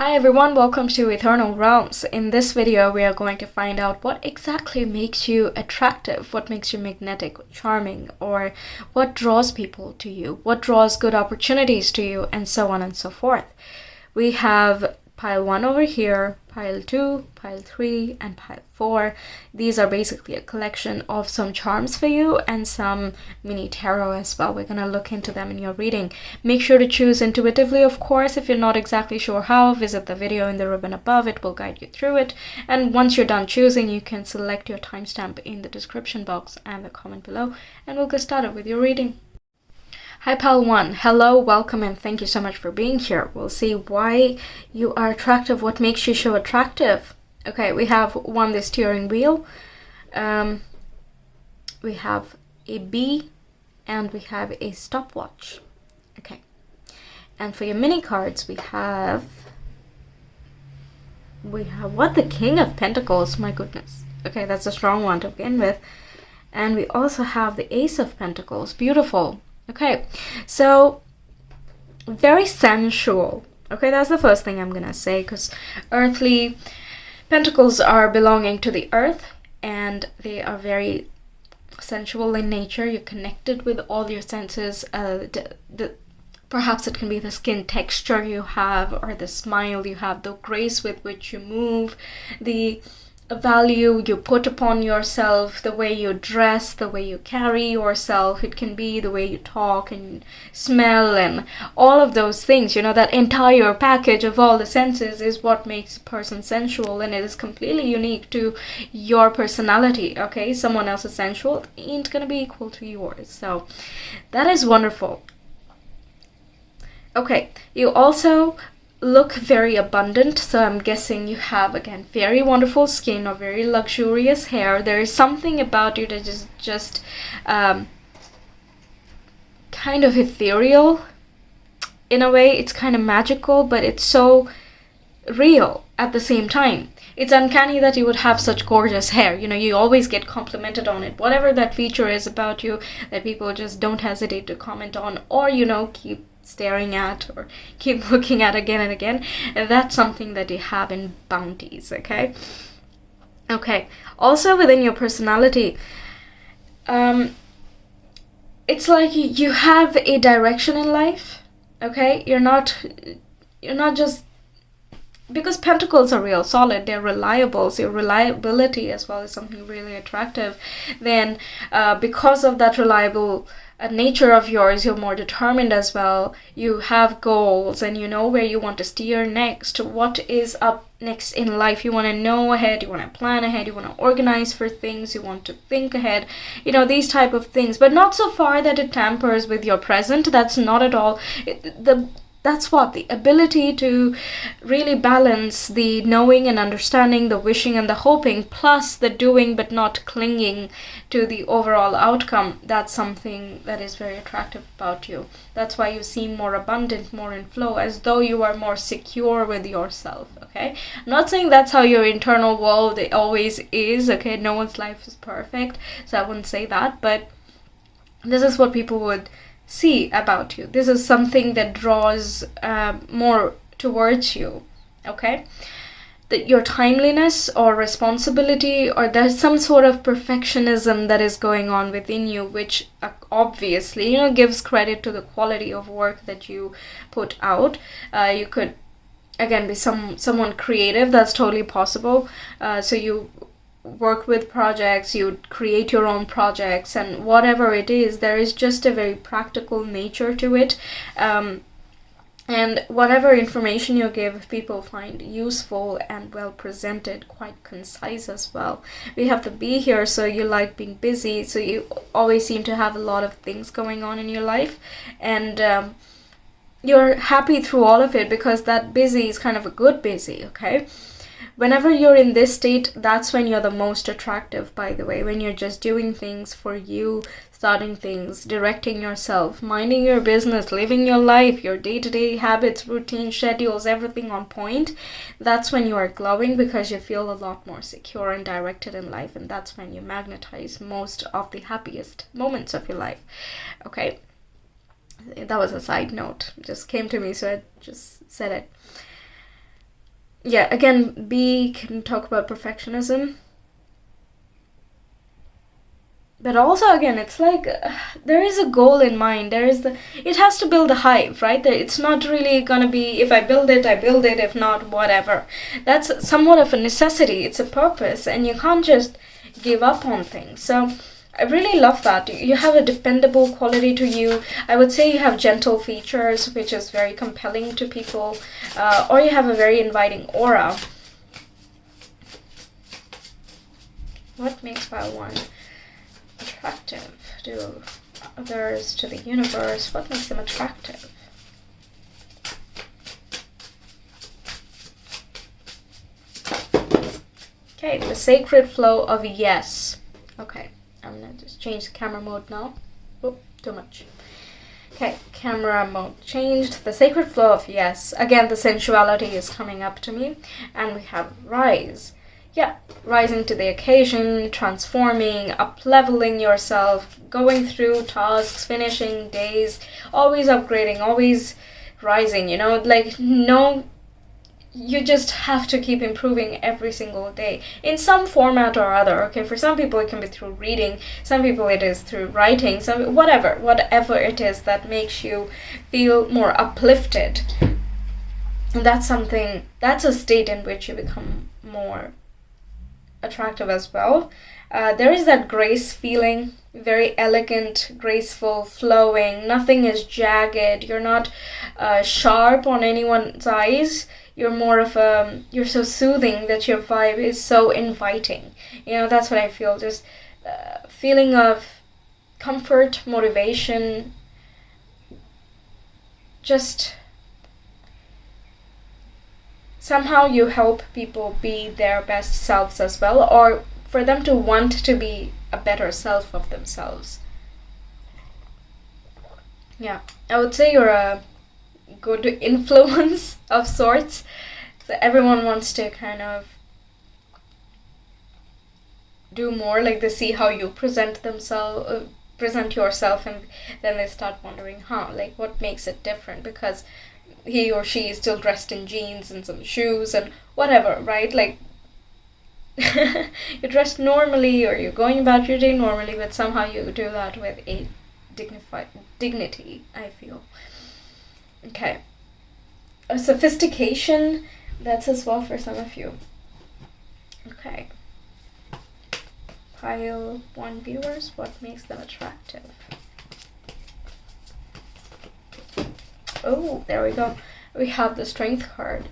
Hi everyone, welcome to Ethernal Realms. In this video, we are going to find out what exactly makes you attractive, what makes you magnetic, charming, or what draws people to you, what draws good opportunities to you, and so on and so forth. We have pile 1 over here, pile 2, pile 3, and pile 4. These are basically a collection of some charms for you and some mini tarot as well. We're going to look into them in your reading. Make sure to choose intuitively, of course. If you're not exactly sure how, visit the video in the ribbon above. It will guide you through it. And once you're done choosing, you can select your timestamp in the description box and the comment below. And we'll get started with your reading. Hi pile 1, hello, welcome, and thank you so much for being here. We'll see why you are attractive, what makes you so attractive. Okay, we have the steering wheel, we have a bee, and we have a stopwatch. Okay, and for your mini cards, we have what? The King of Pentacles, my goodness. Okay, that's a strong one to begin with. And we also have the Ace of Pentacles, beautiful. Okay, so very sensual. Okay, that's the first thing I'm gonna say, because earthly pentacles are belonging to the earth and they are very sensual in nature. You're connected with all your senses. Perhaps it can be the skin texture you have, or the smile you have, the grace with which you move, the value you put upon yourself, the way you dress, the way you carry yourself. It can be the way you talk and smell and all of those things. You know, that entire package of all the senses is what makes a person sensual, and it is completely unique to your personality. Okay, someone else's sensual ain't gonna be equal to yours, so that is wonderful. Okay, you also look very abundant, so I'm guessing you have, again, very wonderful skin or very luxurious hair. There is something about you that is just kind of ethereal in a way. It's kind of magical, but it's so real at the same time. It's uncanny that you would have such gorgeous hair. You know, you always get complimented on it. Whatever that feature is about you that people just don't hesitate to comment on, or, you know, keep staring at or keep looking at again and again. That's something that you have in bounties. Okay, also within your personality, it's like you have a direction in life. Okay, you're not just, because pentacles are real solid, they're reliable, so your reliability as well is something really attractive. Then because of that reliable nature of yours, you're more determined as well. You have goals and you know where you want to steer next, what is up next in life. You want to know ahead, you want to plan ahead, you want to organize for things, you want to think ahead, you know, these type of things, but not so far that it tampers with your present. That's not at all that's what the ability to really balance the knowing and understanding, the wishing and the hoping, plus the doing but not clinging to the overall outcome. That's something that is very attractive about you. That's why you seem more abundant, more in flow, as though you are more secure with yourself. Okay, I'm not saying that's how your internal world always is. Okay, no one's life is perfect, so I wouldn't say that, but this is what people would see about you. This is something that draws more towards you. Okay, that your timeliness or responsibility, or there's some sort of perfectionism that is going on within you, which obviously, you know, gives credit to the quality of work that you put out. You could again be someone creative. That's totally possible. So you work with projects, you create your own projects, and whatever it is, there is just a very practical nature to it, and whatever information you give, people find useful and well presented, quite concise as well. We have to be here, so you like being busy, so you always seem to have a lot of things going on in your life, and you're happy through all of it, because that busy is kind of a good busy. Okay, whenever you're in this state, that's when you're the most attractive, by the way, when you're just doing things for you, starting things, directing yourself, minding your business, living your life, your day-to-day habits, routine, schedules, everything on point. That's when you are glowing, because you feel a lot more secure and directed in life, and that's when you magnetize most of the happiest moments of your life. Okay, that was a side note, just came to me, so I just said it. yeah, again, B can talk about perfectionism. But also, again, it's like there is a goal in mind. It has to build a hive, right? It's not really gonna be, if I build it, I build it. If not, whatever. That's somewhat of a necessity. It's a purpose, and you can't just give up on things. So I really love that. You have a dependable quality to you. I would say you have gentle features, which is very compelling to people, or you have a very inviting aura. What makes pile 1 attractive to others, to the universe? What makes them attractive? Okay, the sacred flow of yes. Okay, I'm gonna just change the camera mode now. Oh, too much. Okay, camera mode changed. The sacred flow of yes. Again, the sensuality is coming up to me. And we have rise. Yeah, rising to the occasion, transforming, up-leveling yourself, going through tasks, finishing days, always upgrading, always rising, no, you just have to keep improving every single day in some format or other. Okay, for some people it can be through reading, some people it is through writing, whatever it is that makes you feel more uplifted. And that's a state in which you become more attractive as well. There is that grace feeling, very elegant, graceful, flowing. Nothing is jagged. You're not sharp on anyone's eyes. You're more of you're so soothing that your vibe is so inviting. That's what I feel. Just feeling of comfort, motivation, just somehow you help people be their best selves as well, or for them to want to be a better self of themselves. Yeah, I would say you're a good influence of sorts. So everyone wants to kind of do more, like they see how you present yourself, and then they start wondering, like what makes it different, because he or she is still dressed in jeans and some shoes and whatever, right? Like you're dressed normally, or you're going about your day normally, but somehow you do that with a dignified dignity, I feel. Okay. A sophistication, that's as well for some of you. Okay. Pile 1 viewers, what makes them attractive? Oh, there we go. We have the strength card.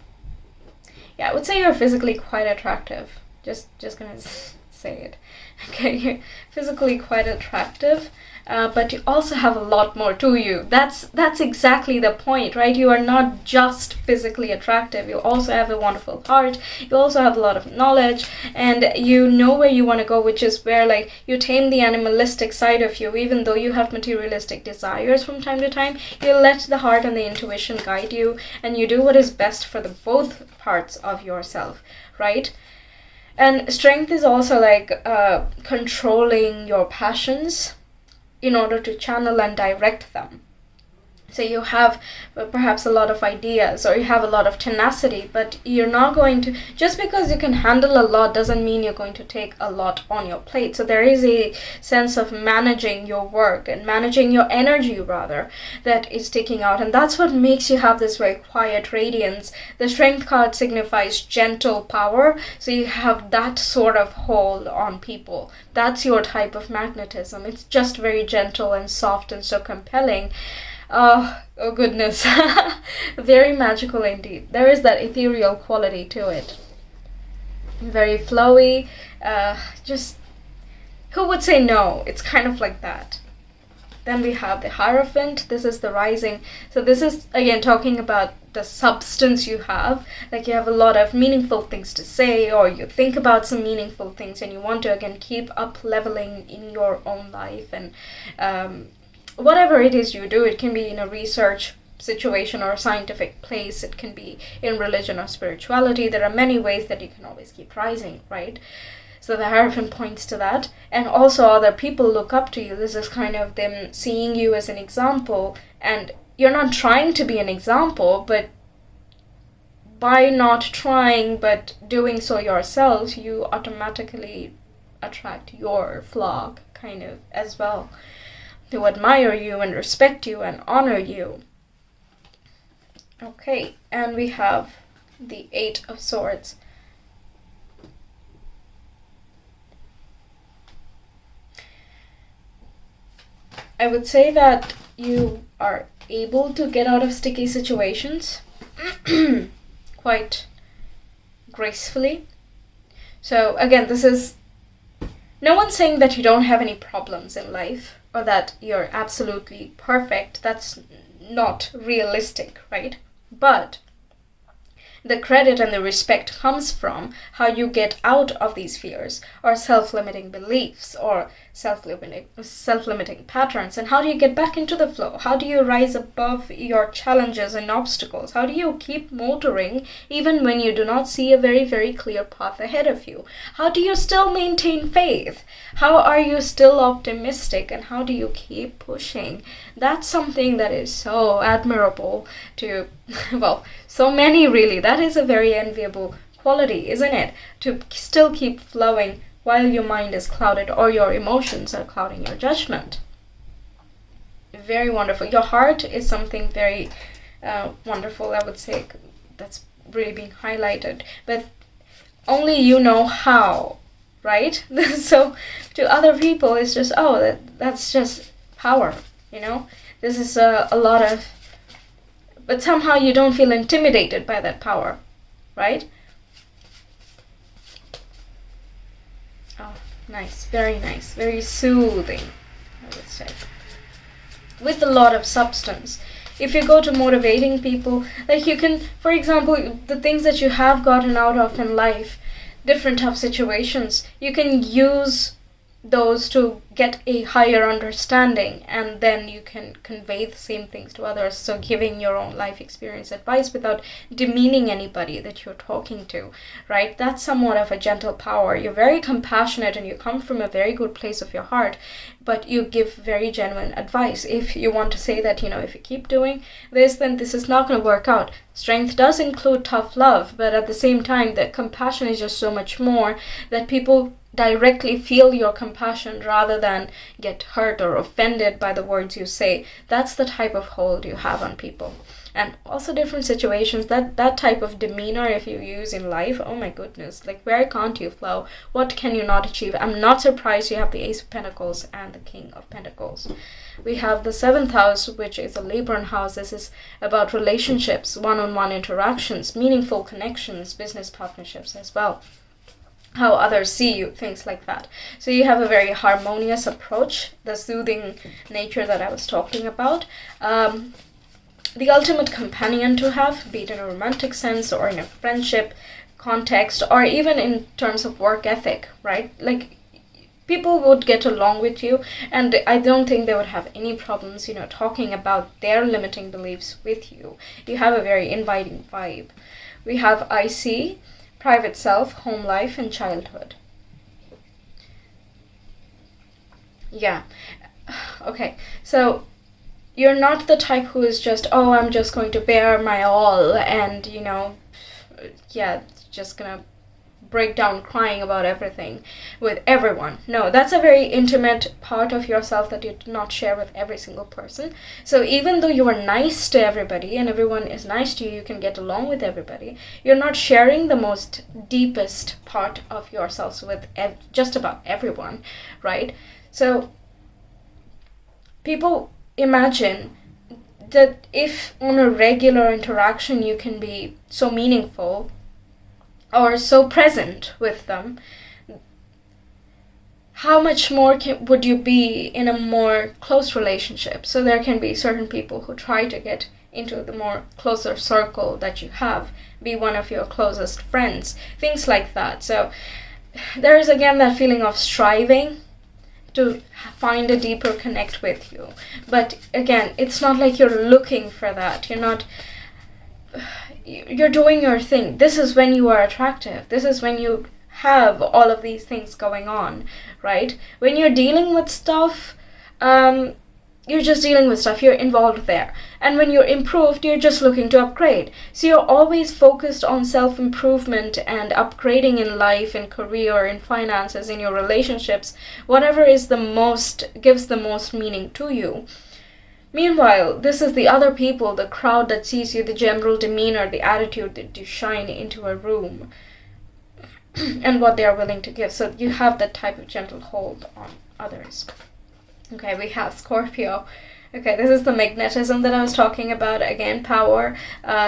Yeah, I would say you're physically quite attractive. Just gonna say it. Okay, you're physically quite attractive, but you also have a lot more to you. That's exactly the point, right? You are not just physically attractive. You also have a wonderful heart. You also have a lot of knowledge, and you know where you want to go, which is where, like, you tame the animalistic side of you. Even though you have materialistic desires from time to time, you let the heart and the intuition guide you, and you do what is best for the both parts of yourself, right? And strength is also like controlling your passions in order to channel and direct them. So you have perhaps a lot of ideas, or you have a lot of tenacity, but you're not going to, just because you can handle a lot doesn't mean you're going to take a lot on your plate. So there is a sense of managing your work and managing your energy, rather, that is sticking out. And that's what makes you have this very quiet radiance. The strength card signifies gentle power. So you have that sort of hold on people. That's your type of magnetism. It's just very gentle and soft and so compelling. Oh goodness. Very magical indeed. There is that ethereal quality to it. Very flowy. Just, who would say no? It's kind of like that. Then we have the Hierophant. This is the rising. So this is, again, talking about the substance you have. Like, you have a lot of meaningful things to say, or you think about some meaningful things, and you want to, again, keep up leveling in your own life. And whatever it is you do, it can be in a research situation or a scientific place, it can be in religion or spirituality. There are many ways that you can always keep rising, right? So the Hierophant points to that. And also other people look up to you. This is kind of them seeing you as an example. And you're not trying to be an example, but by not trying but doing so yourself, you automatically attract your flock kind of as well, to admire you and respect you and honor you. Okay, and we have the Eight of Swords. I would say that you are able to get out of sticky situations quite gracefully. So again, this is no one's saying that you don't have any problems in life or that you're absolutely perfect. That's not realistic, right? But the credit and the respect comes from how you get out of these fears or self-limiting beliefs or self-limiting patterns, and how do you get back into the flow? How do you rise above your challenges and obstacles? How do you keep motoring even when you do not see a very, very clear path ahead of you? How do you still maintain faith? How are you still optimistic, and how do you keep pushing? That's something that is so admirable to, well, so many really. That is a very enviable quality, isn't it? To still keep flowing while your mind is clouded or your emotions are clouding your judgment. Very wonderful. Your heart is something very wonderful, I would say, that's really being highlighted. But only you know how, right? So to other people, it's just, oh, that's just power, you know? This is a lot of... But somehow you don't feel intimidated by that power, right? Oh, nice, very soothing, I would say. With a lot of substance. If you go to motivating people, like you can, for example, the things that you have gotten out of in life, different tough situations, you can use those to get a higher understanding, and then you can convey the same things to others. So giving your own life experience advice without demeaning anybody that you're talking to, right? That's somewhat of a gentle power. You're very compassionate and you come from a very good place of your heart, but you give very genuine advice. If you want to say that, if you keep doing this, then this is not going to work out. Strength does include tough love, but at the same time, the compassion is just so much more that people directly feel your compassion rather than get hurt or offended by the words you say. That's the type of hold you have on people. And also different situations, that type of demeanor, if you use in life, oh my goodness, like where can't you flow? What can you not achieve? I'm not surprised you have the Ace of Pentacles and the King of Pentacles. We have the 7th house, which is a Libran house. This is about relationships, one-on-one interactions, meaningful connections, business partnerships as well. How others see you, things like that. So you have a very harmonious approach, the soothing nature that I was talking about. The ultimate companion to have, be it in a romantic sense or in a friendship context, or even in terms of work ethic, right? Like, people would get along with you, and I don't think they would have any problems, talking about their limiting beliefs with you. You have a very inviting vibe. We have IC, private self, home life, and childhood. Yeah. Okay, so you're not the type who is just, oh, I'm just going to bear my all and, just gonna break down crying about everything with everyone. No, that's a very intimate part of yourself that you do not share with every single person. So even though you are nice to everybody and everyone is nice to you, you can get along with everybody, you're not sharing the most deepest part of yourselves with just about everyone, right? So people imagine that if on a regular interaction you can be so meaningful or so present with them, how much more would you be in a more close relationship? So there can be certain people who try to get into the more closer circle that you have, be one of your closest friends, things like that. So there is again that feeling of striving to find a deeper connect with you. But again, it's not like you're looking for that. You're doing your thing. This is when you are attractive. This is when you have all of these things going on, right? When you're dealing with stuff, you're just dealing with stuff, you're involved there. And when you're improved, you're just looking to upgrade. So you're always focused on self-improvement and upgrading in life, in career, in finances, in your relationships, whatever is gives the most meaning to you. Meanwhile, this is the other people, the crowd that sees you, the general demeanor, the attitude that you shine into a room, and what they are willing to give. So you have that type of gentle hold on others. Okay, we have Scorpio. Okay, this is the magnetism that I was talking about. Again, power.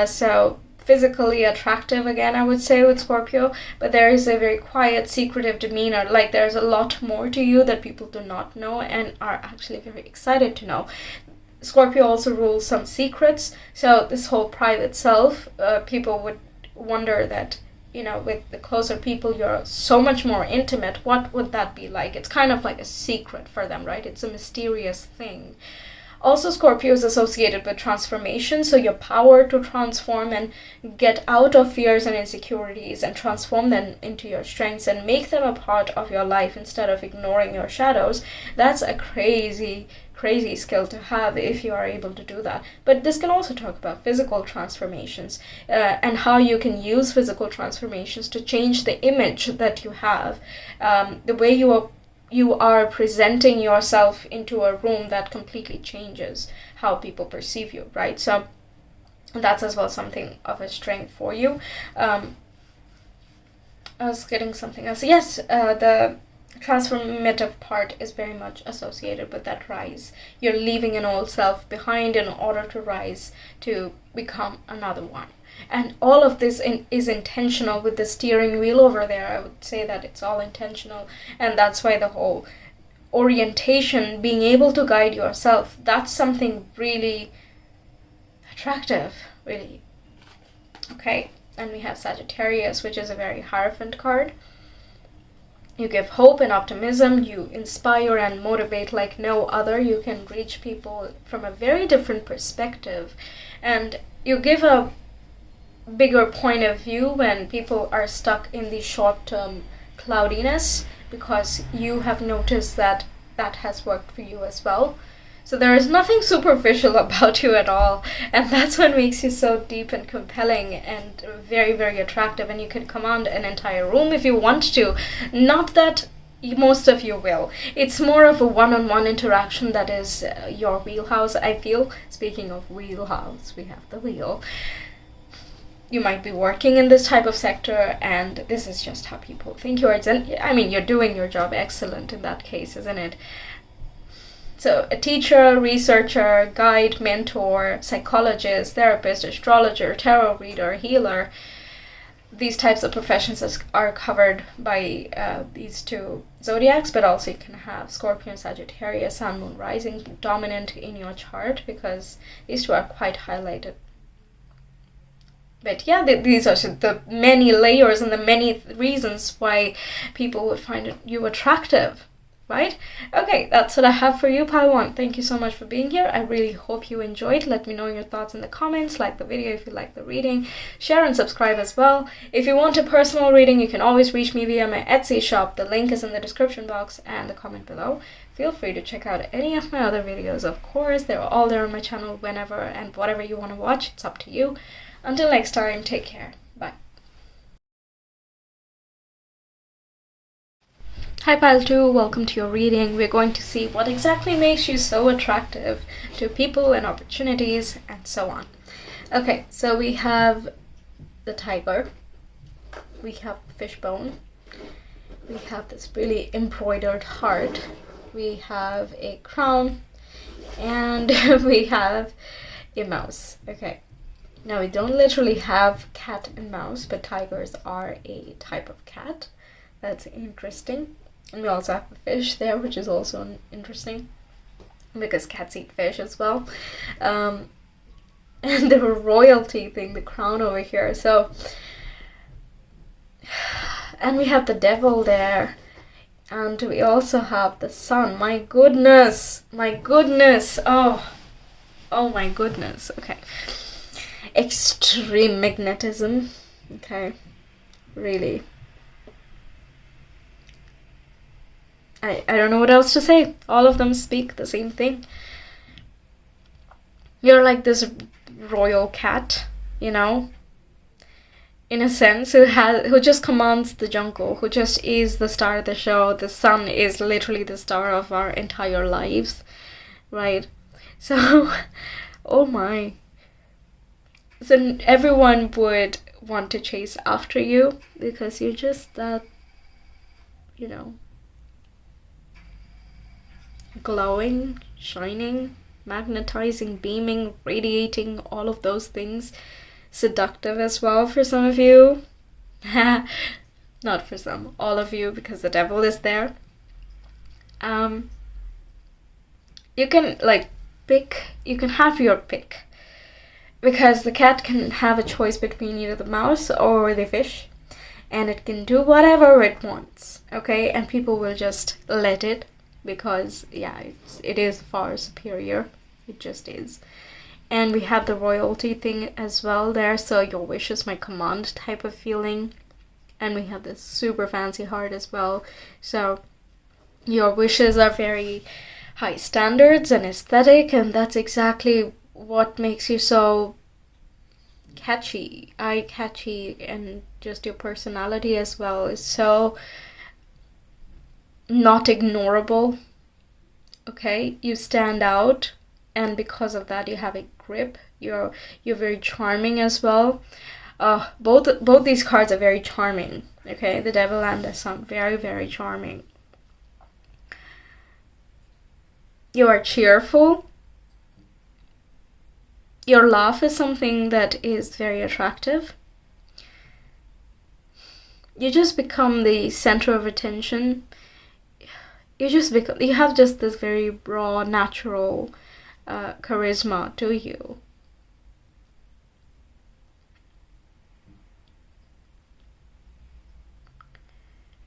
So physically attractive again, I would say, with Scorpio. But there is a very quiet, secretive demeanor. Like there's a lot more to you that people do not know and are actually very excited to know. Scorpio also rules some secrets. So this whole private self, people would wonder that, with the closer people, you're so much more intimate. What would that be like? It's kind of like a secret for them, right? It's a mysterious thing. Also, Scorpio is associated with transformation, so your power to transform and get out of fears and insecurities and transform them into your strengths and make them a part of your life instead of ignoring your shadows. That's a crazy skill to have if you are able to do that. But this can also talk about physical transformations and how you can use physical transformations to change the image that you have, the way you are presenting yourself into a room that completely changes how people perceive you, right? So that's as well something of a strength for you. I was getting something else. Yes, the transformative part is very much associated with that rise. You're leaving an old self behind in order to rise to become another one. And all of this is intentional with the steering wheel over there. I would say that it's all intentional. And that's why the whole orientation, being able to guide yourself, that's something really attractive, really. Okay, and we have Sagittarius, which is a very Hierophant card. You give hope and optimism, you inspire and motivate like no other. You can reach people from a very different perspective, and you give a bigger point of view when people are stuck in the short-term cloudiness, because you have noticed that has worked for you as well. So there is nothing superficial about you at all, and that's what makes you so deep and compelling and very, very attractive. And you can command an entire room if you want to. Not that most of you will. It's more of a one-on-one interaction that is your wheelhouse, I feel. Speaking of wheelhouse, we have the wheel. You might be working in this type of sector, and this is just how people think you are. You're doing your job excellent in that case, isn't it? So a teacher, researcher, guide, mentor, psychologist, therapist, astrologer, tarot reader, healer, these types of professions are covered by these two zodiacs, but also you can have Scorpio and Sagittarius, Sun, Moon, Rising dominant in your chart, because these two are quite highlighted. But yeah, these are the many layers and the many reasons why people would find you attractive. Right? Okay, that's what I have for you, Pile 1. Thank you so much for being here. I really hope you enjoyed. Let me know your thoughts in the comments. Like the video if you like the reading. Share and subscribe as well. If you want a personal reading, you can always reach me via my Etsy shop. The link is in the description box and the comment below. Feel free to check out any of my other videos, of course. They're all there on my channel whenever and whatever you want to watch. It's up to you. Until next time, take care. Bye. Hi Pile 2, welcome to your reading. We're going to see what exactly makes you so attractive to people and opportunities and so on. Okay, so we have the tiger, we have the fishbone, we have this really embroidered heart, we have a crown, and we have a mouse. Okay, now we don't literally have cat and mouse, but tigers are a type of cat. That's interesting. And we also have a fish there, which is also interesting, because cats eat fish as well. And the royalty thing, the crown over here. So, and we have the devil there. And we also have the sun. My goodness. Oh my goodness. Okay. Extreme magnetism. Okay. Really. I don't know what else to say. All of them speak the same thing. You're like this royal cat, you know, in a sense, who just commands the jungle, who just is the star of the show. The sun is literally the star of our entire lives, right? So, oh my. So everyone would want to chase after you because you're just that, you know, glowing, shining, magnetizing, beaming, radiating, all of those things. Seductive as well for some of you. Not for some, all of you, because the devil is there. You can you can have your pick, because the cat can have a choice between either the mouse or the fish, and it can do whatever it wants, okay? And people will just let it, because yeah, it is far superior. It just is. And we have the royalty thing as well there, so your wish is my command type of feeling. And we have this super fancy heart as well, so your wishes are very high standards and aesthetic, and that's exactly what makes you so catchy, eye-catchy, and just your personality as well is so not ignorable, okay? You stand out, and because of that you have a grip. You're very charming as well. Both these cards are very charming, okay? The devil and the sun, very, very charming. You are cheerful. Your laugh is something that is very attractive. You just become the center of attention. You have just this very raw, natural charisma to you.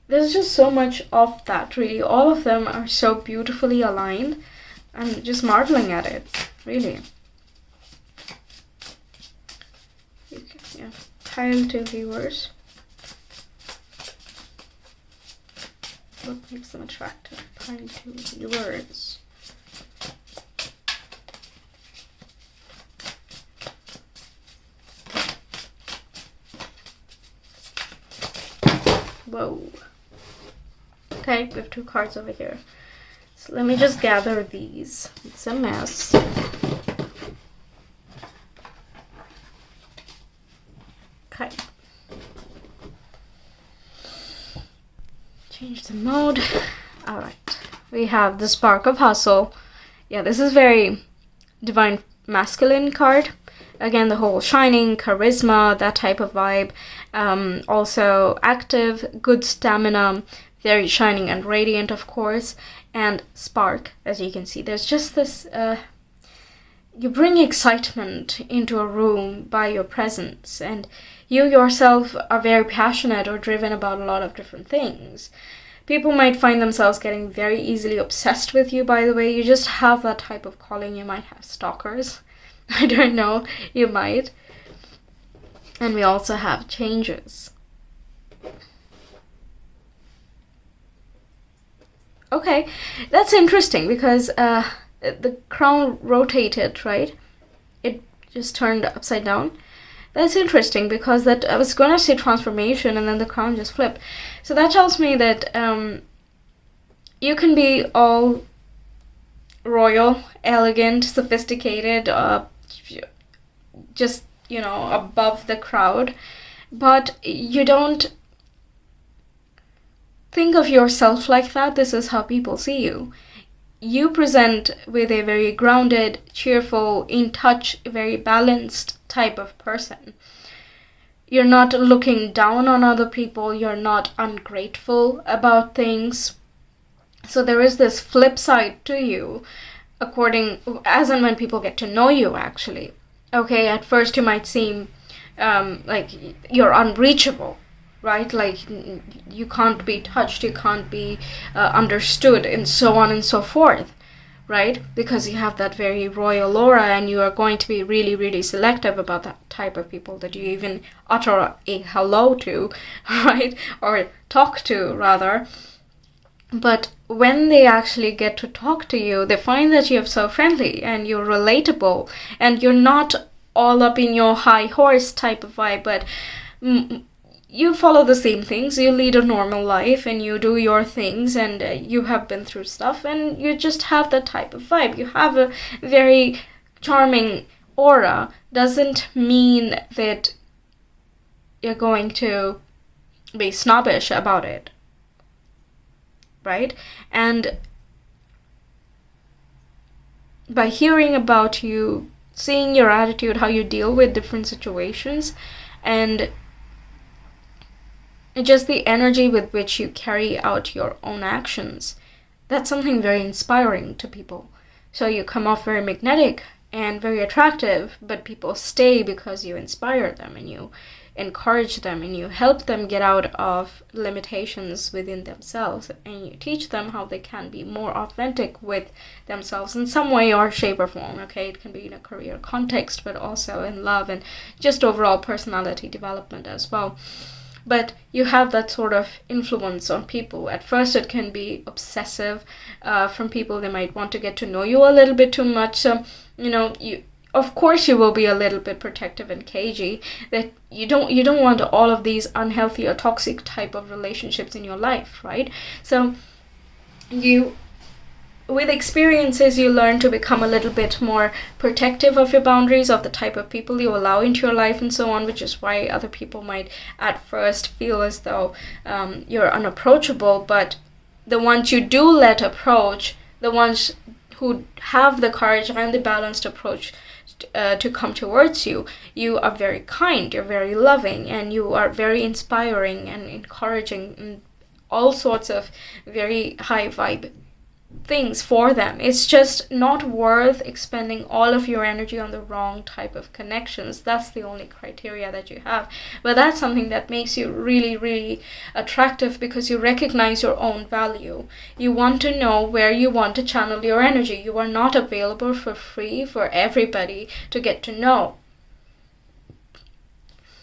There's just so much of that, really. All of them are so beautifully aligned. I'm just marveling at it, really. Yeah, pile to viewers. What makes them attractive? Pile to viewers. Whoa. Okay, we have 2 cards over here. So let me just gather these. It's a mess. Okay. Change the mode. Alright. We have the Spark of Hustle. Yeah, this is very divine masculine card. Again, the whole shining, charisma, that type of vibe. Also active, good stamina, very shining and radiant, of course. And spark, as you can see. There's just this... you bring excitement into a room by your presence. And you yourself are very passionate or driven about a lot of different things. People might find themselves getting very easily obsessed with you, by the way. You just have that type of calling. You might have stalkers. I don't know. You might. And we also have changes. Okay, that's interesting because the crown rotated, right? It just turned upside down. That's interesting because that I was going to say transformation and then the crown just flipped. So that tells me that you can be all royal, elegant, sophisticated, just, you know, above the crowd, but you don't think of yourself like that. This is how people see you. You present with a very grounded, cheerful, in touch, very balanced type of person. You're not looking down on other people. You're not ungrateful about things. So there is this flip side to you, as and when people get to know you, actually. Okay, at first you might seem like you're unreachable, right? Like you can't be touched, you can't be understood, and so on and so forth, right? Because you have that very royal aura, and you are going to be really, really selective about that type of people that you even utter a hello to, right? Or talk to, rather. But when they actually get to talk to you, they find that you're so friendly and you're relatable and you're not all up in your high horse type of vibe, but you follow the same things, you lead a normal life and you do your things, and you have been through stuff and you just have that type of vibe. You have a very charming aura. Doesn't mean that you're going to be snobbish about it, right? And by hearing about you, seeing your attitude, how you deal with different situations, and just the energy with which you carry out your own actions, that's something very inspiring to people. So you come off very magnetic and very attractive, but people stay because you inspire them and you encourage them and you help them get out of limitations within themselves, and you teach them how they can be more authentic with themselves in some way or shape or form. Okay, it can be in a career context, but also in love and just overall personality development as well. But you have that sort of influence on people. At first it can be obsessive from people. They might want to get to know you a little bit too much. So, you of course you will be a little bit protective and cagey. That you don't want all of these unhealthy or toxic type of relationships in your life, right? So with experiences, you learn to become a little bit more protective of your boundaries, of the type of people you allow into your life and so on, which is why other people might at first feel as though you're unapproachable. But the ones you do let approach, the ones who have the courage and the balanced approach to come towards you, you are very kind, you're very loving, and you are very inspiring and encouraging, and all sorts of very high vibe things for them. It's just not worth expending all of your energy on the wrong type of connections. That's the only criteria that you have. But that's something that makes you really, really attractive, because you recognize your own value. You want to know where you want to channel your energy. You are not available for free for everybody to get to know.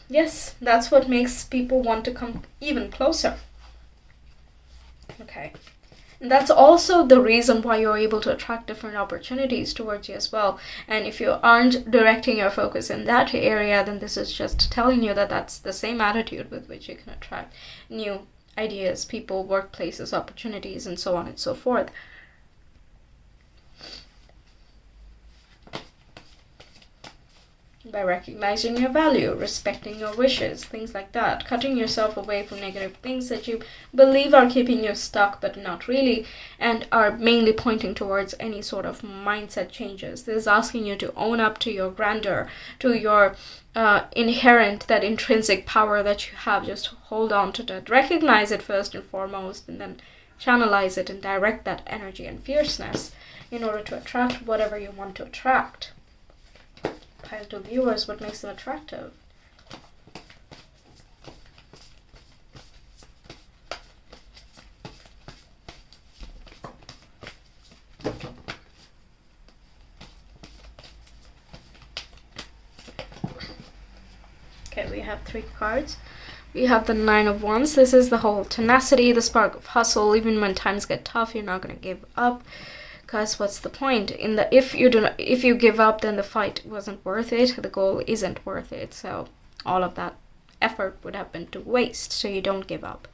Yes, that's what makes people want to come even closer. Okay. That's also the reason why you're able to attract different opportunities towards you as well. And if you aren't directing your focus in that area, then this is just telling you that that's the same attitude with which you can attract new ideas, people, workplaces, opportunities, and so on and so forth. By recognizing your value, respecting your wishes, things like that, cutting yourself away from negative things that you believe are keeping you stuck but not really, and are mainly pointing towards any sort of mindset changes. This is asking you to own up to your grandeur, to your inherent, that intrinsic power that you have. Just hold on to that, recognize it first and foremost, and then channelize it and direct that energy and fierceness in order to attract whatever you want to attract. Pile to viewers, what makes them attractive? Okay, we have 3 cards. We have the 9 of Wands. This is the whole tenacity, the spark of hustle. Even when times get tough, you're not going to give up. Because what's the point? If you give up, then the fight wasn't worth it. The goal isn't worth it. So all of that effort would have been to waste. So you don't give up.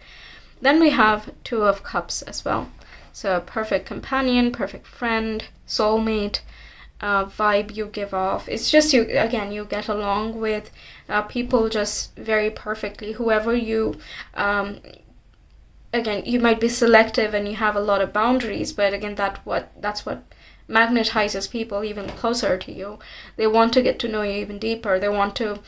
Then we have 2 of Cups as well. So a perfect companion, perfect friend, soulmate, vibe you give off. It's just you get along with people just very perfectly. Whoever you again, you might be selective and you have a lot of boundaries, but again, that's what magnetizes people even closer to you. They want to get to know you even deeper. They want to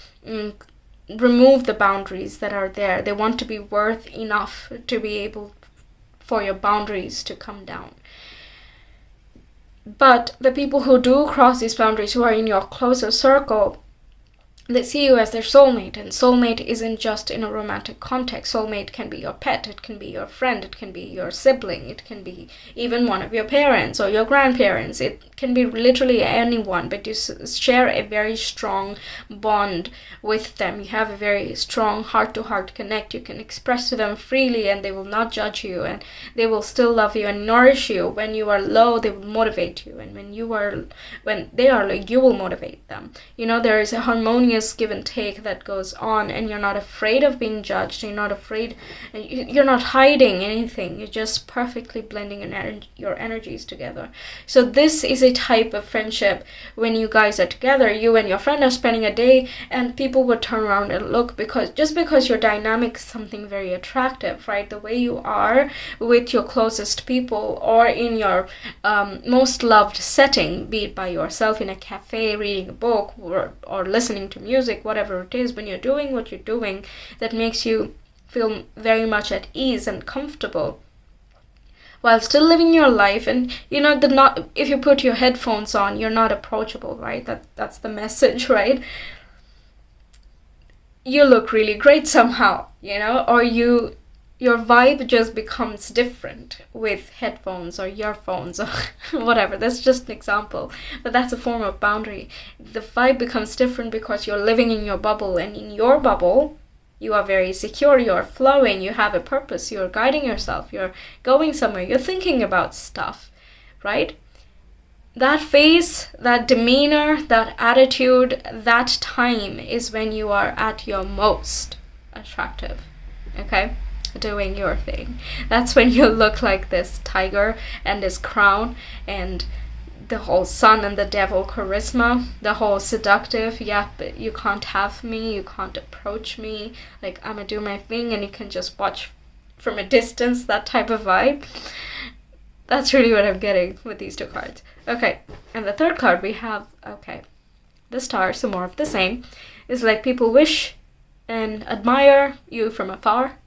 remove the boundaries that are there. They want to be worth enough to be able for your boundaries to come down. But the people who do cross these boundaries, who are in your closer circle, they see you as their soulmate, and soulmate isn't just in a romantic context. Soulmate can be your pet, it can be your friend, it can be your sibling, it can be even one of your parents or your grandparents. It can be literally anyone, but you share a very strong bond with them. You have a very strong heart-to-heart connect. You can express to them freely, and they will not judge you, and they will still love you and nourish you. When you are low, they will motivate you, and when they are low, you will motivate them. There is a harmonious give and take that goes on, and you're not afraid of being judged. You're not afraid, you're not hiding anything. You're just perfectly blending your energies together. So this is a type of friendship when you guys are together, you and your friend are spending a day, and people would turn around and look, because your dynamic is something very attractive, right? The way you are with your closest people, or in your most loved setting, be it by yourself in a cafe reading a book, or listening to music, whatever it is, when you're doing what you're doing that makes you feel very much at ease and comfortable while still living your life. And if you put your headphones on, you're not approachable, right? That's the message, right? You look really great somehow, or your vibe just becomes different with headphones or earphones or whatever. That's just an example, but that's a form of boundary. The vibe becomes different because you're living in your bubble, and in your bubble you are very secure, you're flowing, you have a purpose, you're guiding yourself, you're going somewhere, you're thinking about stuff, right? That face, that demeanor, that attitude, that time is when you are at your most attractive, okay? Doing your thing. That's when you look like this tiger and this crown and the whole sun and the devil charisma, the whole seductive, but you can't have me, you can't approach me, like I'm gonna do my thing and you can just watch from a distance, that type of vibe. That's really what I'm getting with these two cards. Okay, and the third card we have, the star, so more of the same. It's like people wish and admire you from afar,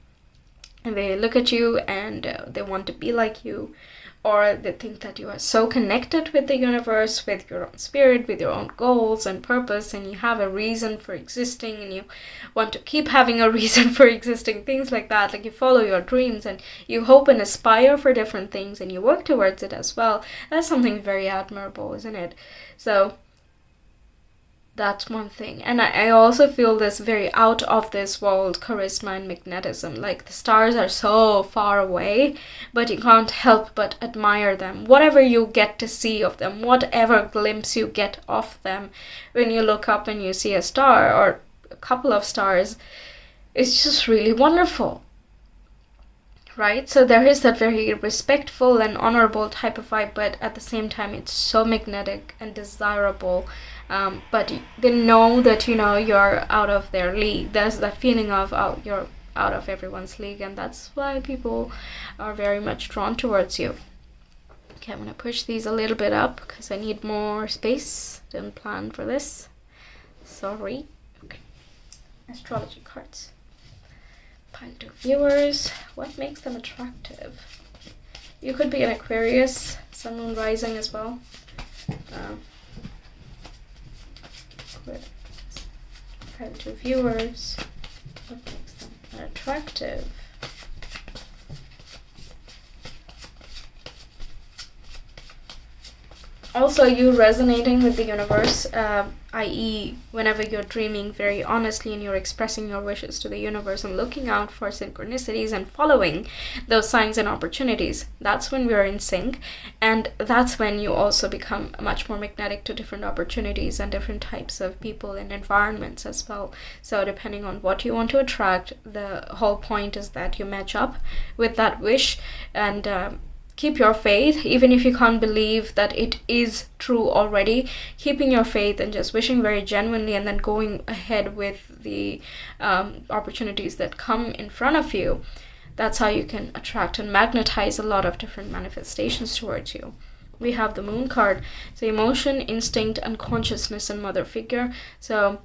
and they look at you and they want to be like you, or they think that you are so connected with the universe, with your own spirit, with your own goals and purpose, and you have a reason for existing, and you want to keep having a reason for existing, things like that. Like you follow your dreams and you hope and aspire for different things and you work towards it as well. That's something very admirable, isn't it? So that's one thing. And I also feel this very out of this world charisma and magnetism. Like the stars are so far away, but you can't help but admire them. Whatever you get to see of them, whatever glimpse you get of them, when you look up and you see a star or a couple of stars, it's just really wonderful. Right? So there is that very respectful and honorable type of vibe, but at the same time it's so magnetic and desirable. But they know that you're out of their league. There's that feeling of you're out of everyone's league, and that's why people are very much drawn towards you. Okay, I'm gonna push these a little bit up because I need more space. Didn't plan for this. Sorry. Okay. Astrology cards. Point to viewers. What makes them attractive? You could be an Aquarius, Sun, Moon, Rising as well. Point to viewers. What makes them attractive? Also, you resonating with the universe, i.e. whenever you're dreaming very honestly and you're expressing your wishes to the universe and looking out for synchronicities and following those signs and opportunities, that's when we're in sync, and that's when you also become much more magnetic to different opportunities and different types of people and environments as well. So depending on what you want to attract, the whole point is that you match up with that wish and keep your faith, even if you can't believe that it is true already. Keeping your faith and just wishing very genuinely, and then going ahead with the opportunities that come in front of you. That's how you can attract and magnetize a lot of different manifestations towards you. We have the Moon card, so emotion, instinct, and consciousness and mother figure. So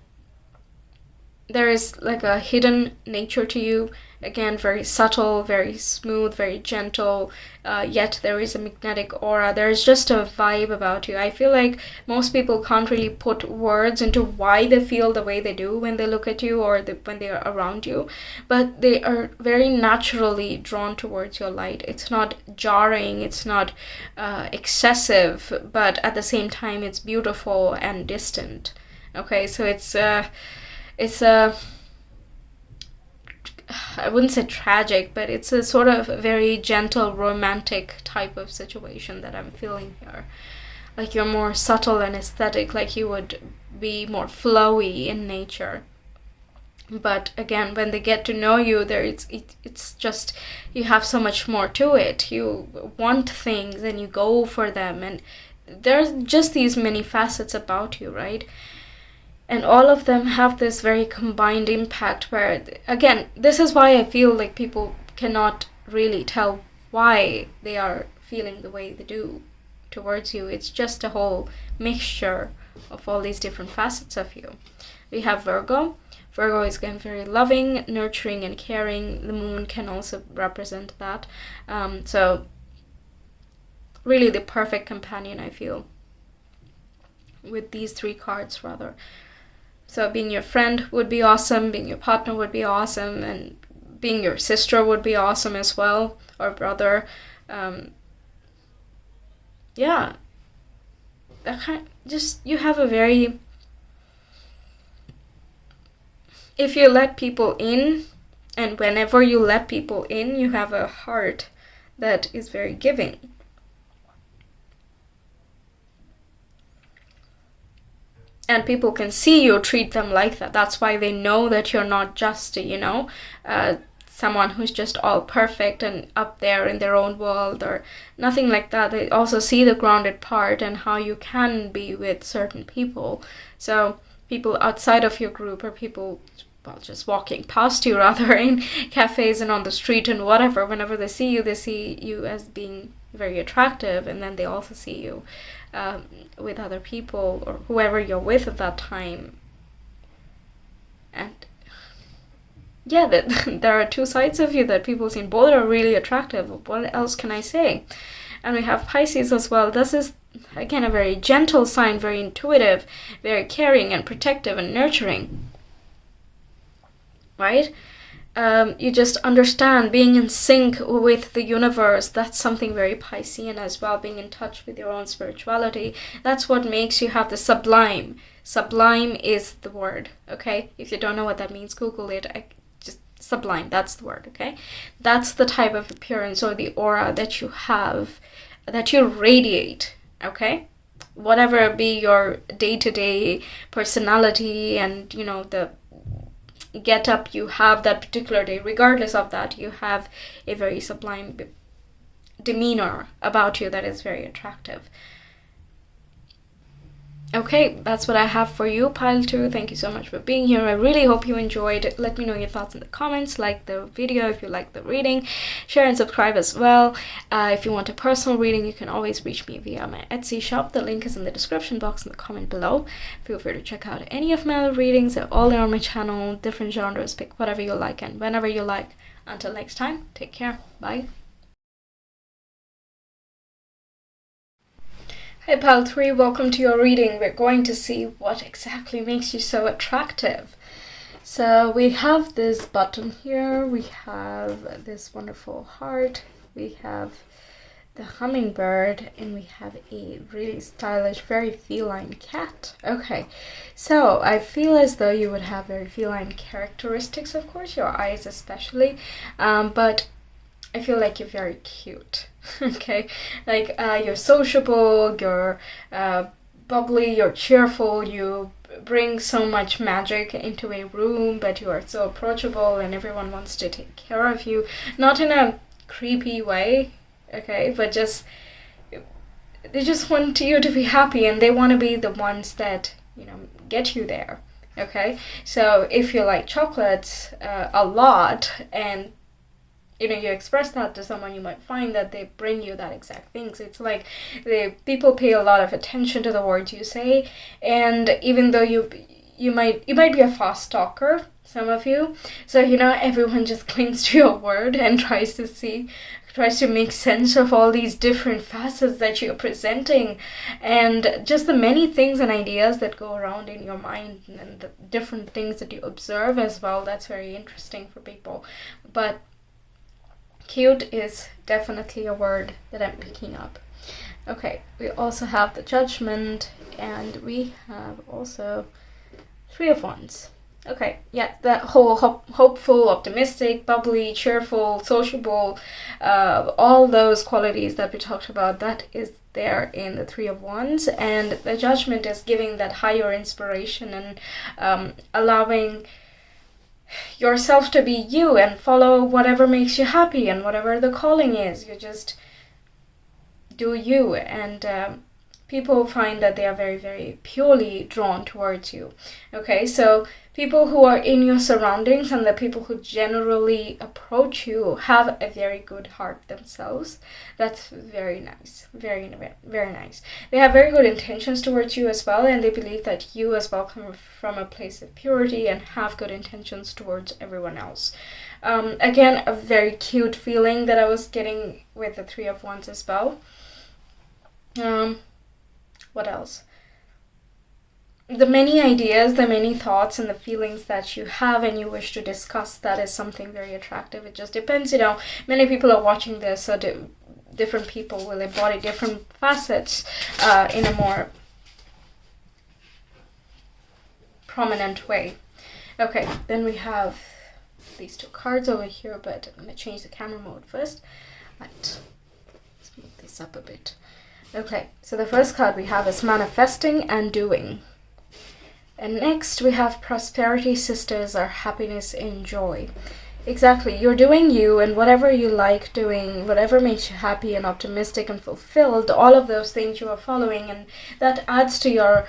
there is like a hidden nature to you. Again, very subtle, very smooth, very gentle, yet there is a magnetic aura. There's just a vibe about you. I feel like most people can't really put words into why they feel the way they do when they look at you or when they are around you, but they are very naturally drawn towards your light. It's not jarring, it's not excessive, but at the same time it's beautiful and distant. Okay, so it's a I wouldn't say tragic, but it's a sort of very gentle, romantic type of situation that I'm feeling here. Like you're more subtle and aesthetic, like you would be more flowy in nature. But again, when they get to know you, it's just, you have so much more to it. You want things and you go for them, and there's just these many facets about you, right? And all of them have this very combined impact where, again, this is why I feel like people cannot really tell why they are feeling the way they do towards you. It's just a whole mixture of all these different facets of you. We have Virgo. Virgo is again very loving, nurturing, and caring. The moon can also represent that. So really the perfect companion, I feel, with these three cards rather. So being your friend would be awesome, being your partner would be awesome, and being your sister would be awesome as well, or brother. Yeah, you have a very, if you let people in, and whenever you let people in, you have a heart that is very giving. And people can see you treat them like that. That's why they know that you're not just, someone who's just all perfect and up there in their own world or nothing like that. They also see the grounded part and how you can be with certain people. So people outside of your group, or people, well, just walking past you rather, in cafes and on the street and whatever, whenever they see you as being very attractive, and then they also see you with other people or whoever you're with at that time. And yeah, there are two sides of you that people see. Both are really attractive. What else can I say? And we have Pisces as well. This is, again, a very gentle sign, very intuitive, very caring and protective and nurturing. Right? You just understand being in sync with the universe. That's something very Piscean as well, being in touch with your own spirituality. That's what makes you have the sublime. Sublime is the word, okay? If you don't know what that means, Google it. Just sublime, that's the word, okay? That's the type of appearance or the aura that you have, that you radiate, okay? Whatever be your day-to-day personality and, the get up you have that particular day, regardless of that, you have a very sublime demeanor about you that is very attractive. Okay, that's what I have for you, Pile 2. Thank you so much for being here. I really hope you enjoyed. Let me know your thoughts in the comments. Like the video if you like the reading. Share and subscribe as well. If you want a personal reading, you can always reach me via my Etsy shop. The link is in the description box in the comment below. Feel free to check out any of my other readings. They're all there on my channel. Different genres. Pick whatever you like and whenever you like. Until next time, take care. Bye. Hey Pile 3, welcome to your reading. We're going to see what exactly makes you so attractive. So we have this button here, we have this wonderful heart, we have the hummingbird, and we have a really stylish, very feline cat. Okay, so I feel as though you would have very feline characteristics, of course, your eyes especially, but I feel like you're very cute. Okay, like you're sociable, you're bubbly, you're cheerful, you bring so much magic into a room, but you are so approachable and everyone wants to take care of you. Not in a creepy way, okay, but they just want you to be happy, and they want to be the ones that, get you there. Okay, so if you like chocolates a lot and you express that to someone, you might find that they bring you that exact thing. So it's like people pay a lot of attention to the words you say, and even though you you might be a fast talker, some of you. So, everyone just clings to your word and tries to make sense of all these different facets that you're presenting, and just the many things and ideas that go around in your mind, and the different things that you observe as well. That's very interesting for people. But cute is definitely a word that I'm picking up. Okay, we also have the Judgment, and we have also Three of Wands. Okay, yeah, that whole hopeful, optimistic, bubbly, cheerful, sociable, all those qualities that we talked about, that is there in the Three of Wands. And the Judgment is giving that higher inspiration and allowing yourself to be you and follow whatever makes you happy and whatever the calling is. You just do you, and people find that they are very, very purely drawn towards you. Okay, so people who are in your surroundings and the people who generally approach you have a very good heart themselves. That's very nice. Very, very nice. They have very good intentions towards you as well, and they believe that you as well come from a place of purity and have good intentions towards everyone else. Again, a very cute feeling that I was getting with the Three of Wands as well. What else? The many ideas, the many thoughts, and the feelings that you have and you wish to discuss, that is something very attractive. It just depends, many people are watching this, so different people will embody different facets in a more prominent way. Okay, then we have these two cards over here, but I'm going to change the camera mode first. Right, let's move this up a bit. Okay, so the first card we have is Manifesting and Doing. And next we have Prosperity Sisters, or Happiness and Joy. Exactly, you're doing you, and whatever you like doing, whatever makes you happy and optimistic and fulfilled, all of those things you are following, and that adds to your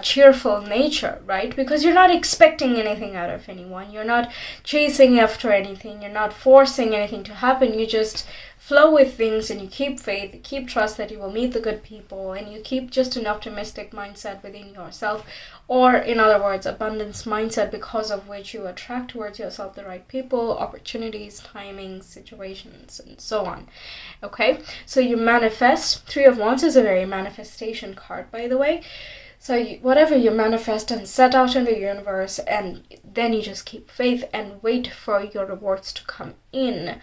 cheerful nature, right? Because you're not expecting anything out of anyone, you're not chasing after anything, you're not forcing anything to happen, you just flow with things, and you keep faith, you keep trust that you will meet the good people, and you keep just an optimistic mindset within yourself, or in other words, abundance mindset, because of which you attract towards yourself the right people, opportunities, timings, situations, and so on. Okay, so you manifest. Three of Wands is a very manifestation card, by the way. So whatever you manifest and set out in the universe, and then you just keep faith and wait for your rewards to come in.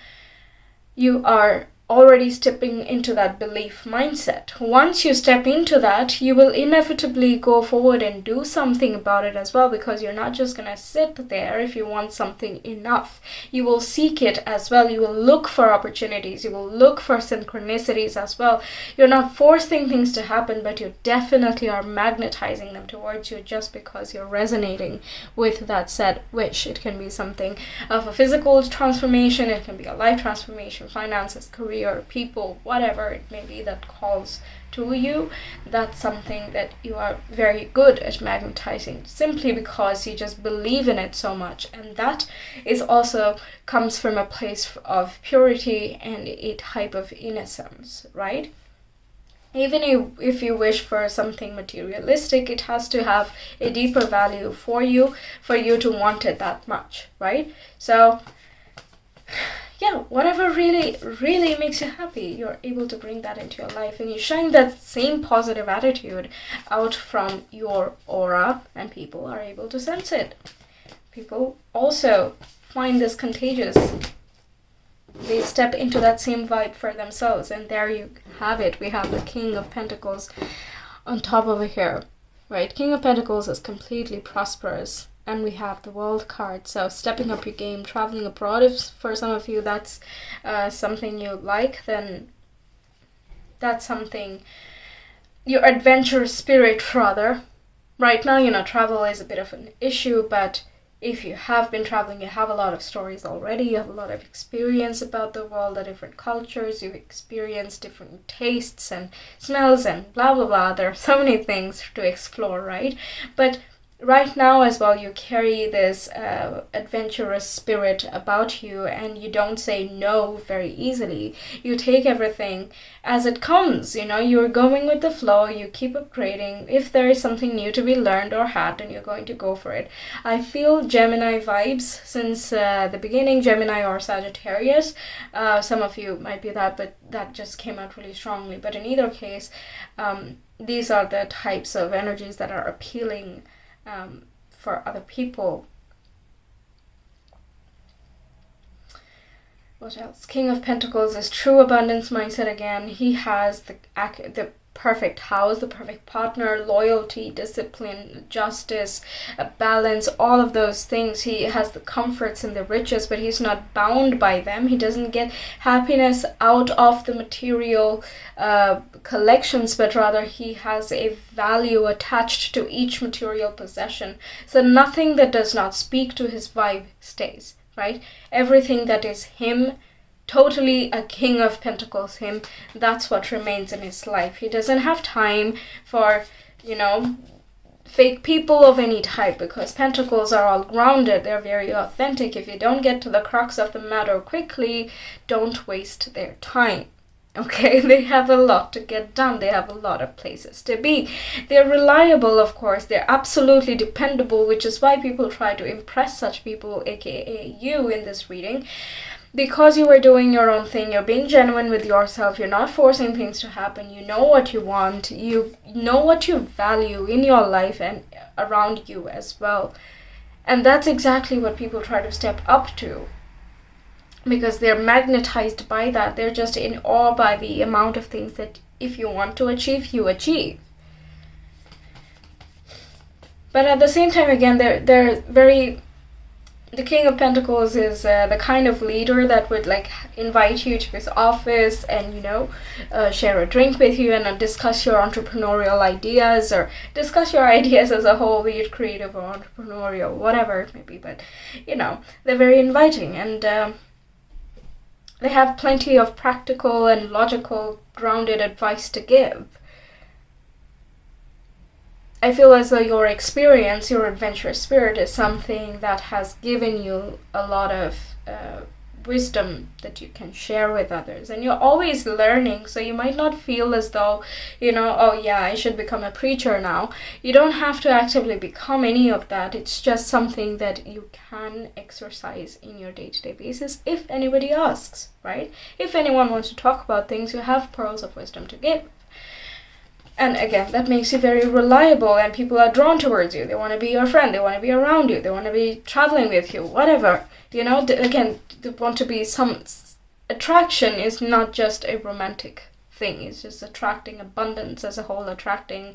You are already stepping into that belief mindset. Once you step into that, you will inevitably go forward and do something about it as well, because you're not just going to sit there if you want something enough. You will seek it as well. You will look for opportunities. You will look for synchronicities as well. You're not forcing things to happen, but you definitely are magnetizing them towards you just because you're resonating with that said wish. It can be something of a physical transformation. It can be a life transformation, finances, career, people, whatever it may be that calls to you. That's something that you are very good at magnetizing, simply because you just believe in it so much, and that is also comes from a place of purity and a type of innocence, right? Even if you wish for something materialistic, it has to have a deeper value for you to want it that much, right? So yeah, whatever really, really makes you happy, you're able to bring that into your life, and you shine that same positive attitude out from your aura, and people are able to sense it. People also find this contagious. They step into that same vibe for themselves, and there you have it. We have the King of Pentacles on top over here, right? King of Pentacles is completely prosperous. And we have the World card, so stepping up your game, traveling abroad. If for some of you that's something you like, then that's something, your adventurous spirit rather. Right now, travel is a bit of an issue, but if you have been traveling, you have a lot of stories already, you have a lot of experience about the world, the different cultures, you've experienced different tastes and smells and blah, blah, blah. There are so many things to explore, right? But right now as well, you carry this adventurous spirit about you, and you don't say no very easily. You take everything as it comes, you're going with the flow, you keep upgrading. If there is something new to be learned or had, then you're going to go for it. I feel Gemini vibes since the beginning, Gemini or Sagittarius. Some of you might be that, but that just came out really strongly. But in either case, these are the types of energies that are appealing for other people. What else? King of Pentacles is true abundance mindset again. He has the perfect house, the perfect partner, loyalty, discipline, justice, balance, all of those things. He has the comforts and the riches, but he's not bound by them. He doesn't get happiness out of the material collections, but rather he has a value attached to each material possession. So nothing that does not speak to his vibe stays, right? Everything that is him, totally a King of Pentacles him, that's what remains in his life. He doesn't have time for, fake people of any type, because Pentacles are all grounded, they're very authentic. If you don't get to the crux of the matter quickly, don't waste their time. Okay, they have a lot to get done. They have a lot of places to be. They're reliable, of course. They're absolutely dependable, which is why people try to impress such people, aka you, in this reading. Because you are doing your own thing, you're being genuine with yourself, you're not forcing things to happen, you know what you want, you know what you value in your life and around you as well. And that's exactly what people try to step up to, because they're magnetized by that. They're just in awe by the amount of things that if you want to achieve, you achieve. But at the same time, again, they're very... The King of Pentacles is the kind of leader that would invite you to his office and share a drink with you and discuss your entrepreneurial ideas, or discuss your ideas as a whole, be it creative or entrepreneurial, whatever it may be. But they're very inviting, and they have plenty of practical and logical, grounded advice to give. I feel as though your experience, your adventurous spirit, is something that has given you a lot of wisdom that you can share with others. And you're always learning, so you might not feel as though, oh yeah, I should become a preacher now. You don't have to actively become any of that. It's just something that you can exercise in your day-to-day basis if anybody asks, right? If anyone wants to talk about things, you have pearls of wisdom to give. And again, that makes you very reliable, and people are drawn towards you. They want to be your friend. They want to be around you. They want to be traveling with you, whatever. Again, they want to be some... Attraction is not just a romantic thing. It's just attracting abundance as a whole, attracting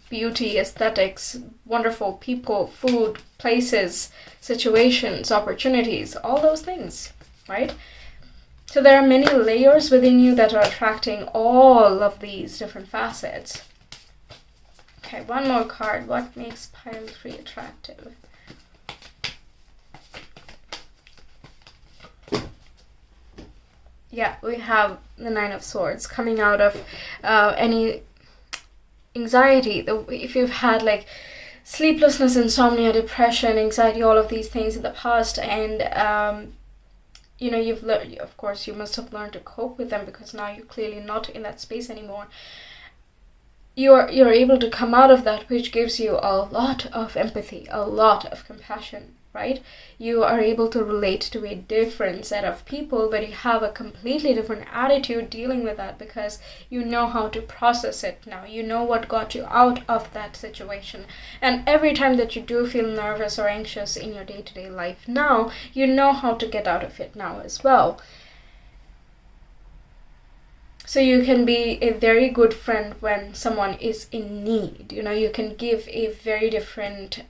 beauty, aesthetics, wonderful people, food, places, situations, opportunities, all those things, right? So there are many layers within you that are attracting all of these different facets. Okay, one more card. What makes pile 3 attractive? Yeah, we have the 9 of Swords coming out of any anxiety. If you've had sleeplessness, insomnia, depression, anxiety, all of these things in the past, and you've learned, of course, you must have learned to cope with them, because now you're clearly not in that space anymore. You're able to come out of that, which gives you a lot of empathy, a lot of compassion, right? You are able to relate to a different set of people, but you have a completely different attitude dealing with that, because you know how to process it now. You know what got you out of that situation. And every time that you do feel nervous or anxious in your day-to-day life now, you know how to get out of it now as well. So you can be a very good friend when someone is in need. You can give a very different...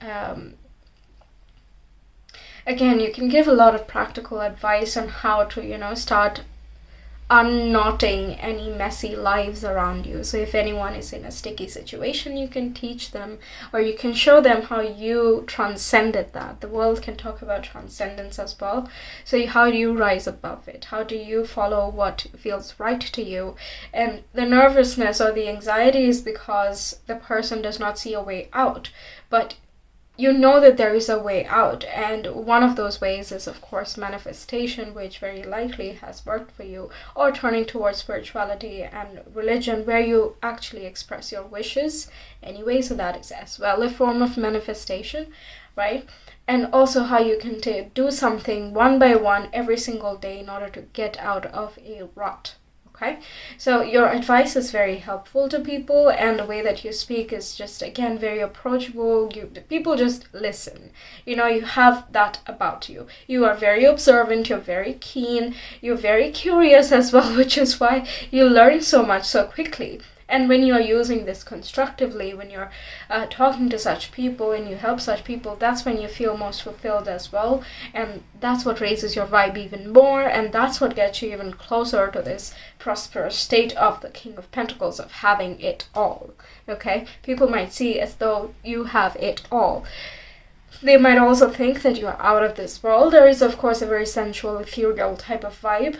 Again, you can give a lot of practical advice on how to, start unknotting any messy lives around you. So if anyone is in a sticky situation, you can teach them, or you can show them how you transcended that. The world can talk about transcendence as well. So how do you rise above it? How do you follow what feels right to you? And the nervousness or the anxiety is because the person does not see a way out, but you know that there is a way out, and one of those ways is, of course, manifestation, which very likely has worked for you, or turning towards spirituality and religion, where you actually express your wishes anyway. So that is as well a form of manifestation, right? And also how you can do something one by one every single day in order to get out of a rut. Okay, so your advice is very helpful to people, and the way that you speak is just, again, very approachable. People just listen. You know, you have that about you. You are very observant, you're very keen, you're very curious as well, which is why you learn so much so quickly. And when you are using this constructively, when you're talking to such people and you help such people, that's when you feel most fulfilled as well. And that's what raises your vibe even more. And that's what gets you even closer to this prosperous state of the King of Pentacles, of having it all. Okay? People might see as though you have it all. They might also think that you are out of this world. There is, of course, a very sensual, ethereal type of vibe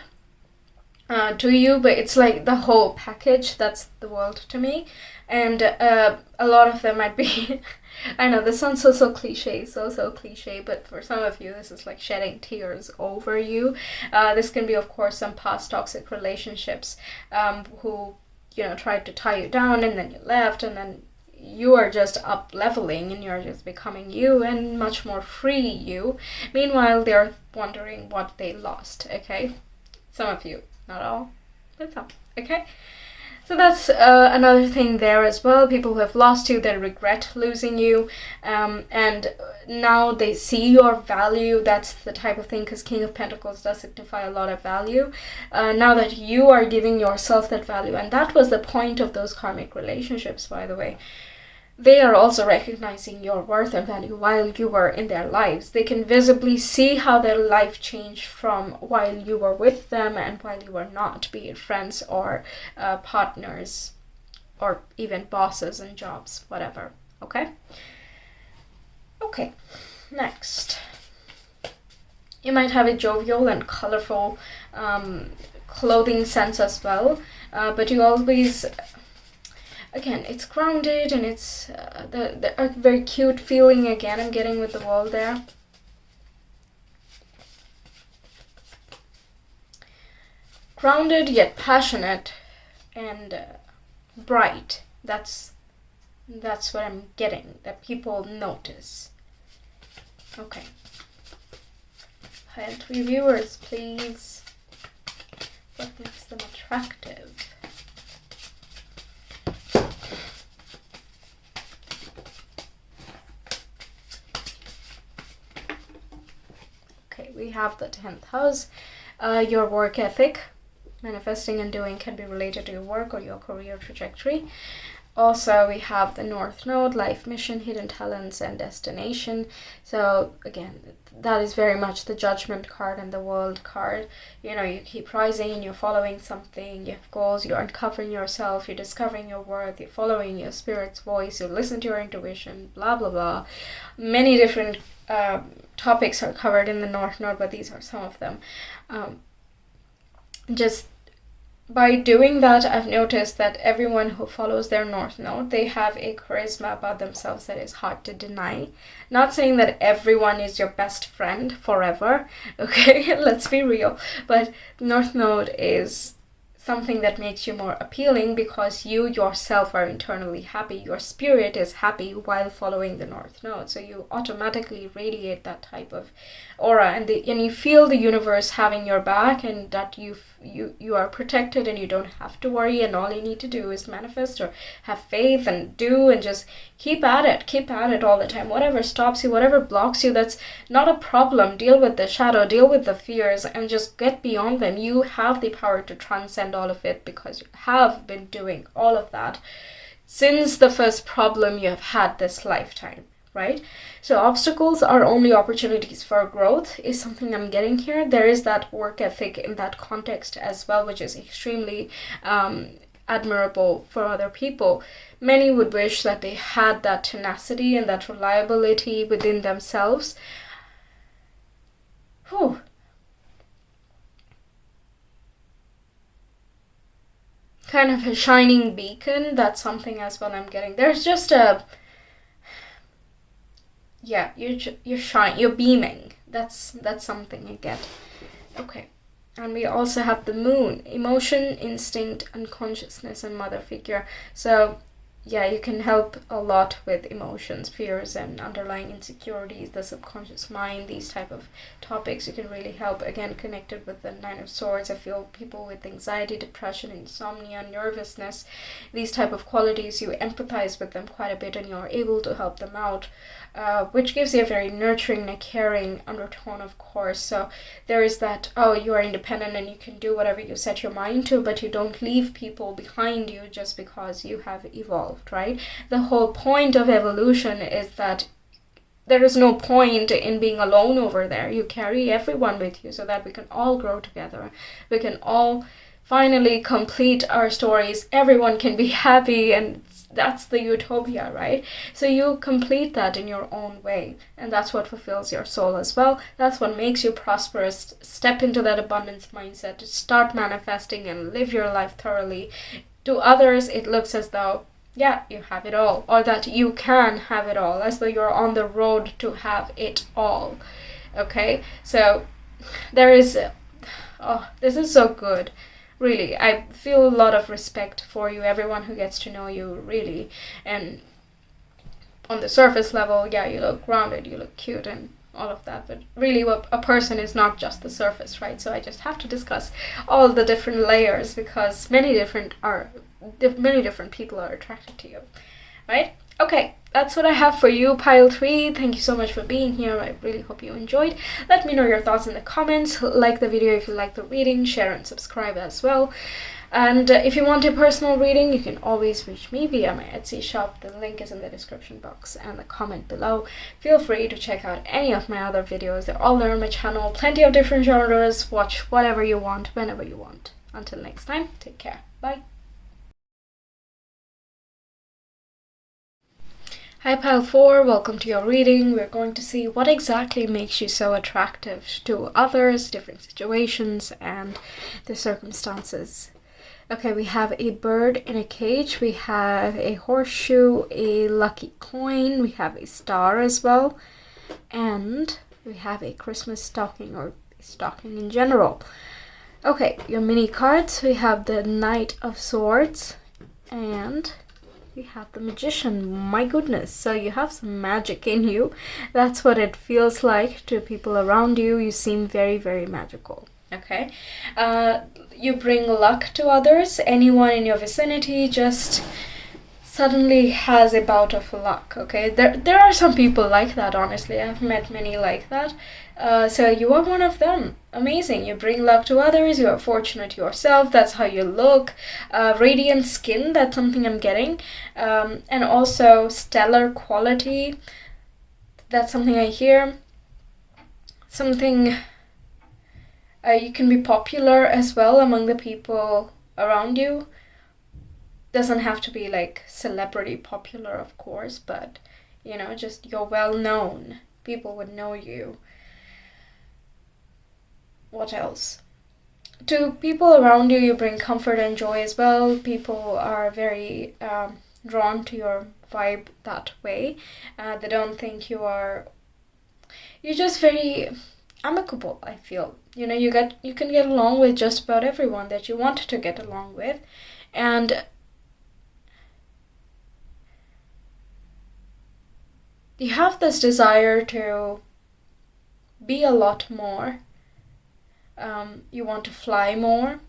to you, but it's like the whole package. That's the world to me. And a lot of them might be I know this sounds so cliche, so cliche, but for some of you this is like shedding tears over you. This can be, of course, some past toxic relationships who, you know, tried to tie you down, and then you left, and then you are just up leveling and you're just becoming you and much more free you. Meanwhile, they're wondering what they lost. Okay, some of you, not all, but some. Okay, so that's another thing there as well. People who have lost you, they regret losing you, and now they see your value. That's the type of thing, because King of Pentacles does signify a lot of value. Now that you are giving yourself that value, and that was the point of those karmic relationships, by the way. They are also recognizing your worth and value while you were in their lives. They can visibly see how their life changed from while you were with them and while you were not, be it friends or partners or even bosses and jobs, whatever. Okay? Okay, next. You might have a jovial and colorful clothing sense as well, but you always... Again, it's grounded, and it's a very cute feeling. Again, I'm getting with the wall there. Grounded yet passionate and bright. That's what I'm getting, that people notice. Okay. Pile 3 viewers, please. What makes them attractive? We have the 10th house. Your work ethic, manifesting and doing, can be related to your work or your career trajectory. Also, we have the North Node, life mission, hidden talents, and destination. So again, that is very much the Judgment card and the World card. You know, you keep rising and you're following something, you have goals, you're uncovering yourself, you're discovering your worth, you're following your spirit's voice, you listen to your intuition, blah, blah, blah. Many different topics are covered in the North Node, but these are some of them. Just by doing that, I've noticed that everyone who follows their North Node, they have a charisma about themselves that is hard to deny. Not saying that everyone is your best friend forever, okay? Let's be real. But North Node is something that makes you more appealing because you yourself are internally happy. Your spirit is happy while following the North Node. So you automatically radiate that type of aura, and you feel the universe having your back, and that you are protected and you don't have to worry, and all you need to do is manifest or have faith and do, and just keep at it all the time. Whatever stops you, whatever blocks you, that's not a problem. Deal with the shadow, deal with the fears, and just get beyond them. You have the power to transcend all of it because you have been doing all of that since the first problem you have had this lifetime, right? So obstacles are only opportunities for growth is something I'm getting here. There is that work ethic in that context as well, which is extremely admirable for other people. Many would wish that they had that tenacity and that reliability within themselves. Whew. Kind of a shining beacon. That's something as well I'm getting. There's just a... Yeah, you're beaming. That's something I get. Okay. And we also have the moon. Emotion, instinct, unconsciousness, and mother figure. So yeah, you can help a lot with emotions, fears, and underlying insecurities, the subconscious mind, these type of topics. You can really help, again, connected with the Nine of Swords. I feel people with anxiety, depression, insomnia, nervousness, these type of qualities, you empathize with them quite a bit and you're able to help them out, which gives you a very nurturing and caring undertone, of course. So there is that, oh, you are independent and you can do whatever you set your mind to, but you don't leave people behind you just because you have evolved, right? The whole point of evolution is that there is no point in being alone over there. You carry everyone with you so that we can all grow together. We can all finally complete our stories. Everyone can be happy, and that's the utopia, right? So you complete that in your own way, and that's what fulfills your soul as well. That's what makes you prosperous. Step into that abundance mindset, start manifesting and live your life thoroughly. To others, it looks as though, yeah, you have it all, or that you can have it all, as though you're on the road to have it all. Okay, so there is, oh, this is so good. Really, I feel a lot of respect for you, everyone who gets to know you, really. And on the surface level, yeah, you look grounded, you look cute and all of that, but really a person is not just the surface, right? So I just have to discuss all the different layers because many different people are attracted to you, right? Okay, that's what I have for you, pile 3. Thank you so much for being here. I really hope you enjoyed. Let me know your thoughts in the comments. Like the video if you like the reading. Share and subscribe as well. And if you want a personal reading, you can always reach me via my Etsy shop. The link is in the description box and the comment below. Feel free to check out any of my other videos. They're all there on my channel. Plenty of different genres. Watch whatever you want, whenever you want. Until next time, take care. Bye. Hi Pile 4, welcome to your reading. We're going to see what exactly makes you so attractive to others, different situations, and the circumstances. Okay, we have a bird in a cage, we have a horseshoe, a lucky coin, we have a star as well, and we have a Christmas stocking, or stocking in general. Okay, your mini cards, we have the Knight of Swords, and we have the Magician. My goodness, so you have some magic in you. That's what it feels like to people around you. You seem very, very magical. Okay, you bring luck to others. Anyone in your vicinity just suddenly has a bout of luck. Okay, there are some people like that, honestly. I've met many like that. So you are one of them. Amazing. You bring luck to others. You are fortunate yourself. That's how you look. Radiant skin. That's something I'm getting. And also stellar quality. That's something I hear. Something... you can be popular as well among the people around you. Doesn't have to be like celebrity popular, of course, but you know, just you're well known. People would know you. What else? To people around you, you bring comfort and joy as well. People are very drawn to your vibe that way. They don't think you are... You're just very amicable, I feel. You know, you can get along with just about everyone that you want to get along with. And you have this desire to be a lot more. You want to fly more.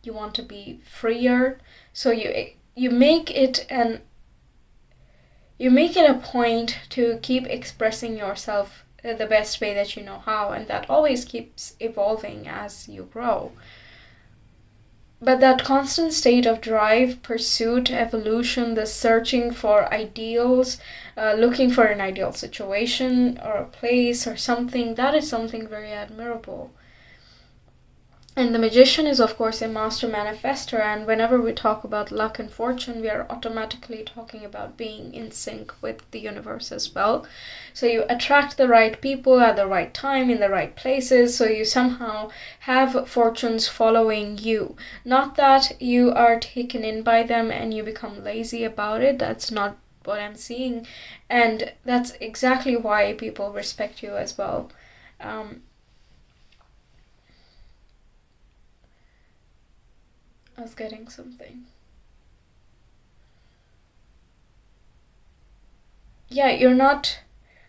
You want to be freer. So you make it a point to keep expressing yourself the best way that you know how, and that always keeps evolving as you grow. But that constant state of drive, pursuit, evolution, the searching for ideals, looking for an ideal situation or a place or something, that is something very admirable. And the magician is, of course, a master manifester, and whenever we talk about luck and fortune, we are automatically talking about being in sync with the universe as well. So you attract the right people at the right time, in the right places, so you somehow have fortunes following you. Not that you are taken in by them and you become lazy about it, that's not what I'm seeing. And that's exactly why people respect you as well. I was getting something. Yeah, you're not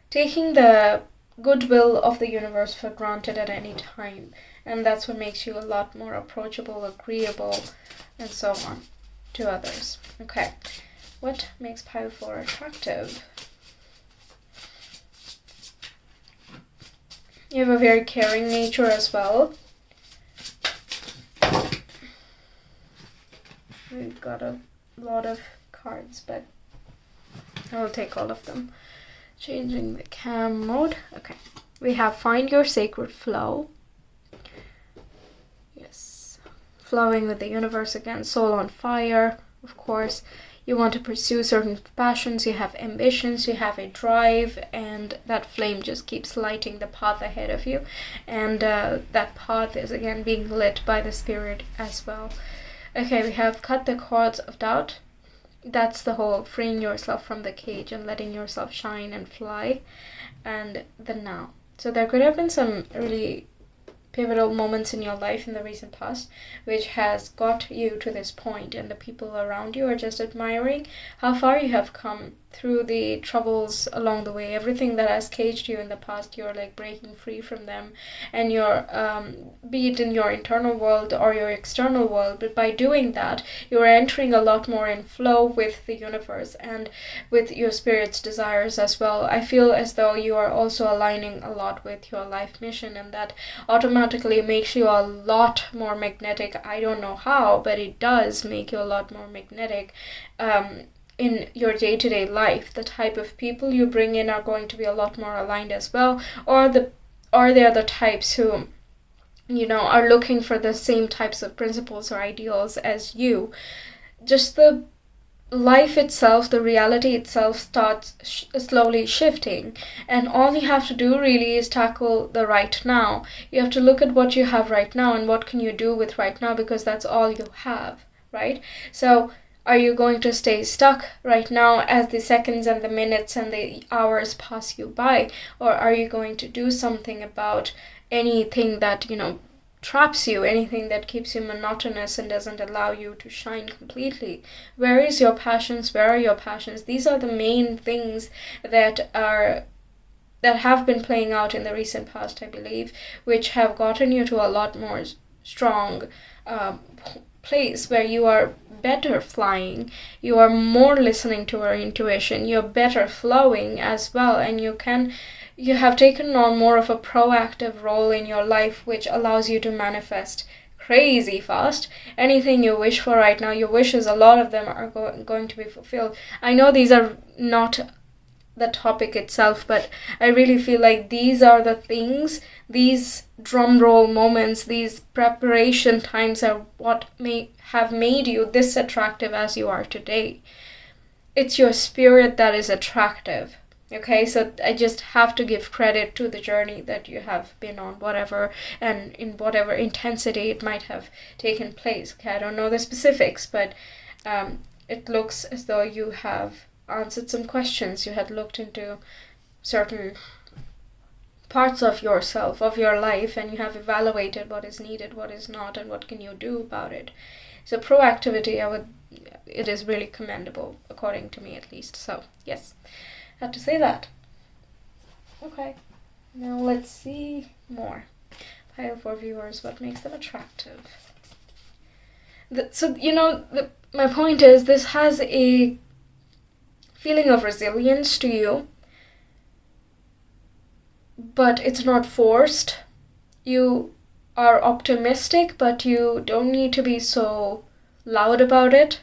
taking the goodwill of the universe for granted at any time. And that's what makes you a lot more approachable, agreeable, and so on to others. Okay, what makes pile 4 attractive? You have a very caring nature as well. We've got a lot of cards, but I'll take all of them. Changing the cam mode. Okay. We have find your sacred flow. Yes. Flowing with the universe again. Soul on fire, of course. You want to pursue certain passions, you have ambitions, you have a drive, and that flame just keeps lighting the path ahead of you. And that path is again being lit by the spirit as well. Okay, we have cut the cords of doubt. That's the whole freeing yourself from the cage and letting yourself shine and fly. And the now. So there could have been some really pivotal moments in your life in the recent past which has got you to this point, and the people around you are just admiring how far you have come through the troubles along the way. Everything that has caged you in the past, you're like breaking free from them, and you're be it in your internal world or your external world, but by doing that you're entering a lot more in flow with the universe and with your spirit's desires as well. I feel as though you are also aligning a lot with your life mission, and that automatically makes you a lot more magnetic. I don't know how, but it does make you a lot more magnetic in your day-to-day life. The type of people you bring in are going to be a lot more aligned as well, or they are the types who are looking for the same types of principles or ideals as you. Just the life itself, the reality itself starts slowly shifting, and all you have to do really is tackle the right now. You have to look at what you have right now and what can you do with right now, because that's all you have, right? So are you going to stay stuck right now as the seconds and the minutes and the hours pass you by? Or are you going to do something about anything that, traps you, anything that keeps you monotonous and doesn't allow you to shine completely? Where is your passions? Where are your passions? These are the main things that have been playing out in the recent past, I believe, which have gotten you to a lot more strong place where you are better flying, you are more listening to your intuition, you're better flowing as well, and you have taken on more of a proactive role in your life, which allows you to manifest crazy fast. Anything you wish for right now, your wishes, a lot of them are going to be fulfilled. I know these are not the topic itself, but I really feel like these are the things, these drum roll moments, these preparation times are what may have made you this attractive as you are today. It's your spirit that is attractive. Okay, so I just have to give credit to the journey that you have been on, whatever, and in whatever intensity it might have taken place. Okay, I don't know the specifics, but it looks as though you have answered some questions. You had looked into certain parts of yourself, of your life, and you have evaluated what is needed, what is not, and what can you do about it. So proactivity, it is really commendable, according to me at least. So yes, I had to say that. Okay, now let's see more. Pile for viewers, what makes them attractive? My point is, this has a feeling of resilience to you, but it's not forced. You are optimistic, but you don't need to be so loud about it.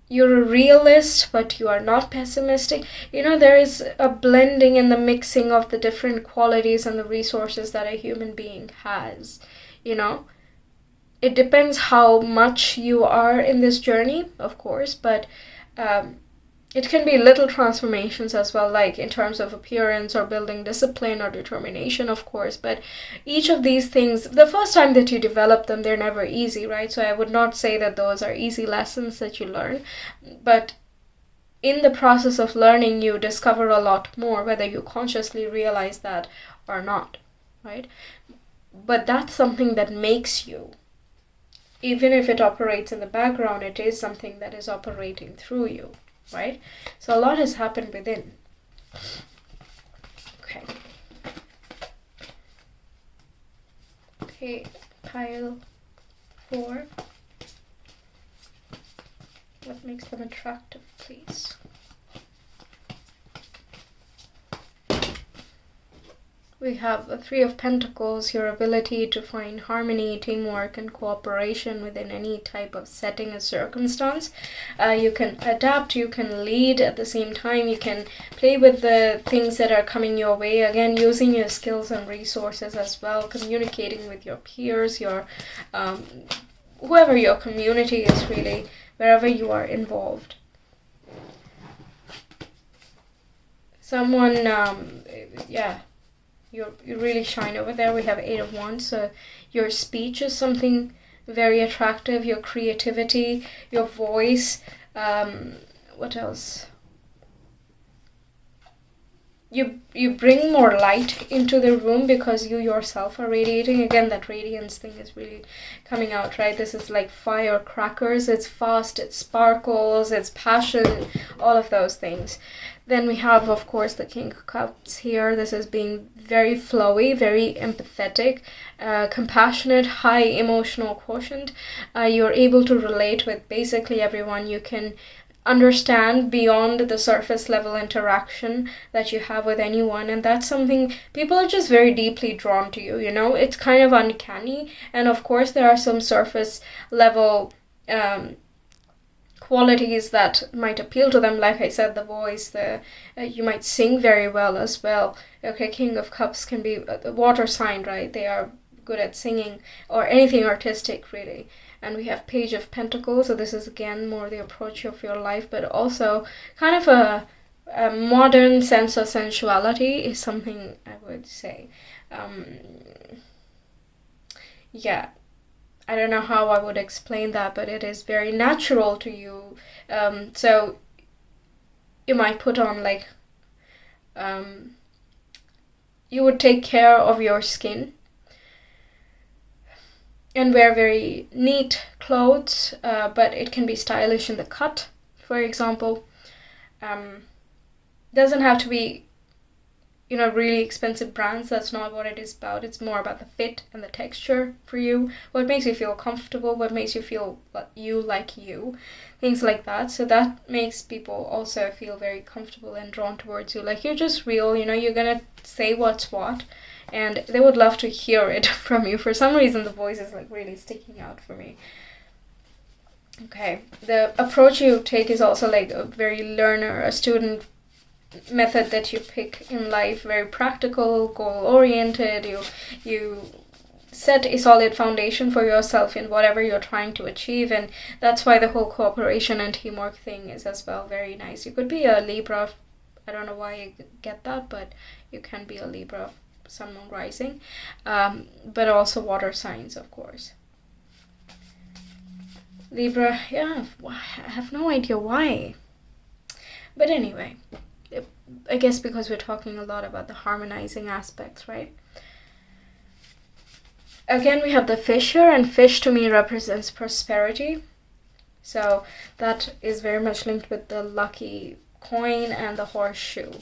You're a realist, but you are not pessimistic. There is a blending and the mixing of the different qualities and the resources that a human being has. It depends how much you are in this journey, of course, but it can be little transformations as well, like in terms of appearance or building discipline or determination, of course. But each of these things, the first time that you develop them, they're never easy, right? So I would not say that those are easy lessons that you learn. But in the process of learning, you discover a lot more, whether you consciously realize that or not, right? But that's something that makes you. Even if it operates in the background, it is something that is operating through you. Right? So a lot has happened within. Okay. Okay, pile 4. What makes them attractive, please? We have the 3 of Pentacles, your ability to find harmony, teamwork, and cooperation within any type of setting and circumstance. You can adapt, you can lead at the same time, you can play with the things that are coming your way. Again, using your skills and resources as well, communicating with your peers, your whoever your community is, really, wherever you are involved. Someone, you really shine over there. We have 8 of Wands, so your speech is something very attractive, your creativity, your voice, what else? You bring more light into the room because you yourself are radiating. Again, that radiance thing is really coming out, right? This is like firecrackers. It's fast, it sparkles, it's passion, all of those things. Then we have, of course, the King of Cups here. This is being very flowy, very empathetic, compassionate, high emotional quotient. You're able to relate with basically everyone. You can understand beyond the surface level interaction that you have with anyone, and that's something people are just very deeply drawn to you. It's kind of uncanny, and of course there are some surface level qualities that might appeal to them, like I said, the voice, you might sing very well as well. Okay, King of Cups can be a water sign, right? They are good at singing or anything artistic, really. And we have Page of Pentacles, so this is again more the approach of your life, but also kind of a modern sense of sensuality is something I would say. I don't know how I would explain that, but it is very natural to you. So you might put on you would take care of your skin and wear very neat clothes, but it can be stylish in the cut, for example. Doesn't have to be really expensive brands. That's not what it is about. It's more about the fit and the texture for you. What makes you feel comfortable, what makes you feel like you, things like that. So that makes people also feel very comfortable and drawn towards you. Like, you're just real, you're gonna say what's what, and they would love to hear it from you. For some reason, the voice is really sticking out for me. Okay, the approach you take is also a very learner, a student method that you pick in life, very practical, goal-oriented. You set a solid foundation for yourself in whatever you're trying to achieve, and that's why the whole cooperation and teamwork thing is as well very nice. You could be a Libra. I don't know why you get that, but you can be a Libra, Sun, Moon, Rising, but also water signs, of course. Libra, I have no idea why, but anyway, I guess because we're talking a lot about the harmonizing aspects, right? Again, we have the fish here, and fish to me represents prosperity. So that is very much linked with the lucky coin and the horseshoe.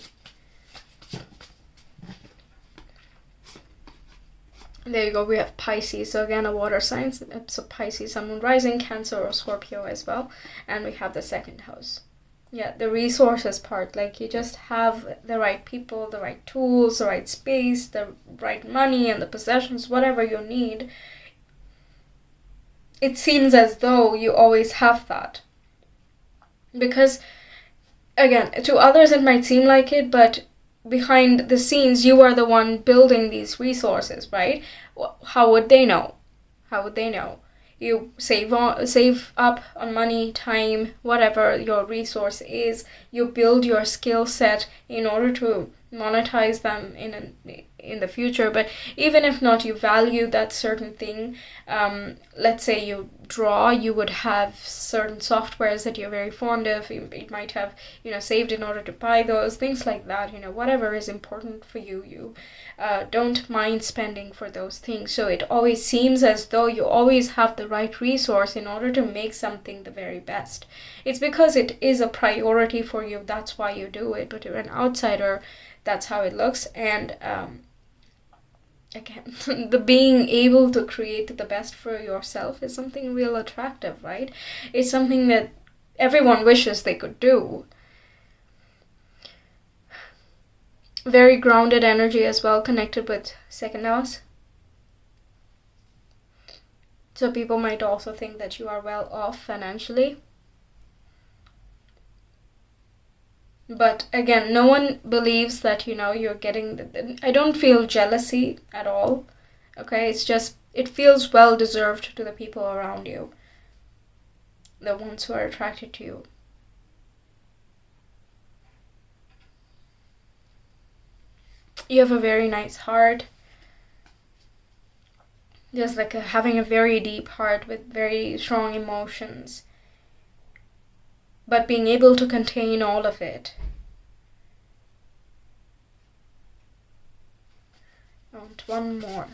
There you go, we have Pisces. So again, a water sign. So Pisces, Sun, Moon, Rising, Cancer, or Scorpio as well. And we have the second house. Yeah, the resources part, like you just have the right people, the right tools, the right space, the right money and the possessions, whatever you need. It seems as though you always have that. Because, again, to others it might seem like it, but behind the scenes, you are the one building these resources, right? How would they know? How would they know? You save up on money, time, whatever your resource is. You build your skill set in order to monetize them in the future. But even if not, you value that certain thing. Let's say you draw, you would have certain softwares that you're very fond of. You might have, saved in order to buy those, things like that. Whatever is important for you, you don't mind spending for those things. So it always seems as though you always have the right resource in order to make something the very best. It's because it is a priority for you, that's why you do it. But you're an outsider, that's how it looks. And again, the being able to create the best for yourself is something real attractive, right? It's something that everyone wishes they could do. Very grounded energy as well, connected with second house. So people might also think that you are well off financially. But again, no one believes that, you're getting... I don't feel jealousy at all. Okay, it's just, it feels well deserved to the people around you. The ones who are attracted to you. You have a very nice heart. Just like having a very deep heart with very strong emotions. But being able to contain all of it. I want one more.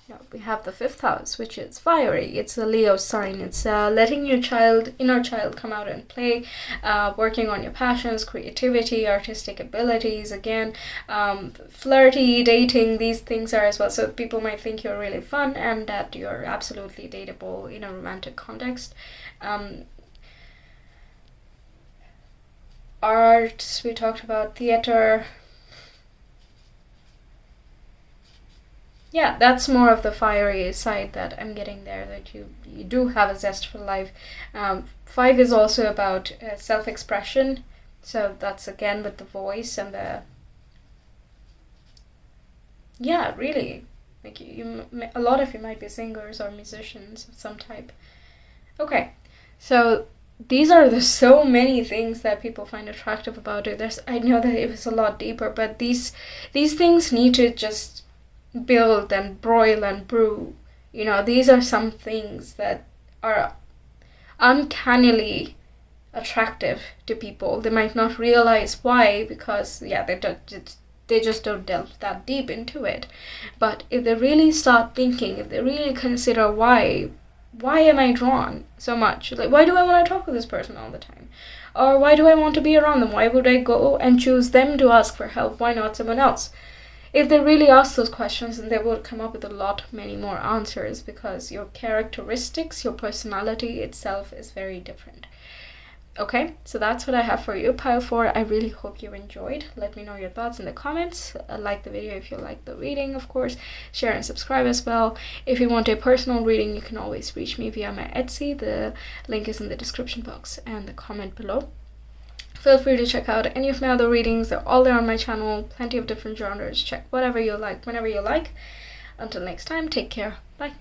Now we have the 5th house, which is fiery. It's a Leo sign. It's letting your inner child come out and play, working on your passions, creativity, artistic abilities. Again, flirty, dating, these things are as well. So people might think you're really fun and that you're absolutely dateable in a romantic context. Art, we talked about theater. Yeah, that's more of the fiery side that I'm getting there, that you do have a zest for life. 5 is also about self-expression, so that's again with the voice and the... Yeah, really. Like a lot of you might be singers or musicians of some type. Okay, so these are so many things that people find attractive about it. I know that it was a lot deeper, but these things need to just build and broil and brew. These are some things that are uncannily attractive to people. They might not realize why, because they just don't delve that deep into it. But if they really start thinking, if they really consider why am I drawn so much? Like, why do I want to talk with this person all the time? Or why do I want to be around them? Why would I go and choose them to ask for help? Why not someone else? If they really ask those questions, then they will come up with many more answers, because your characteristics, your personality itself is very different. Okay, so that's what I have for you, Pile 4. I really hope you enjoyed. Let me know your thoughts in the comments. Like the video if you like the reading, of course. Share and subscribe as well. If you want a personal reading, you can always reach me via my Etsy. The link is in the description box and the comment below. Feel free to check out any of my other readings. They're all there on my channel. Plenty of different genres. Check whatever you like, whenever you like. Until next time, take care. Bye.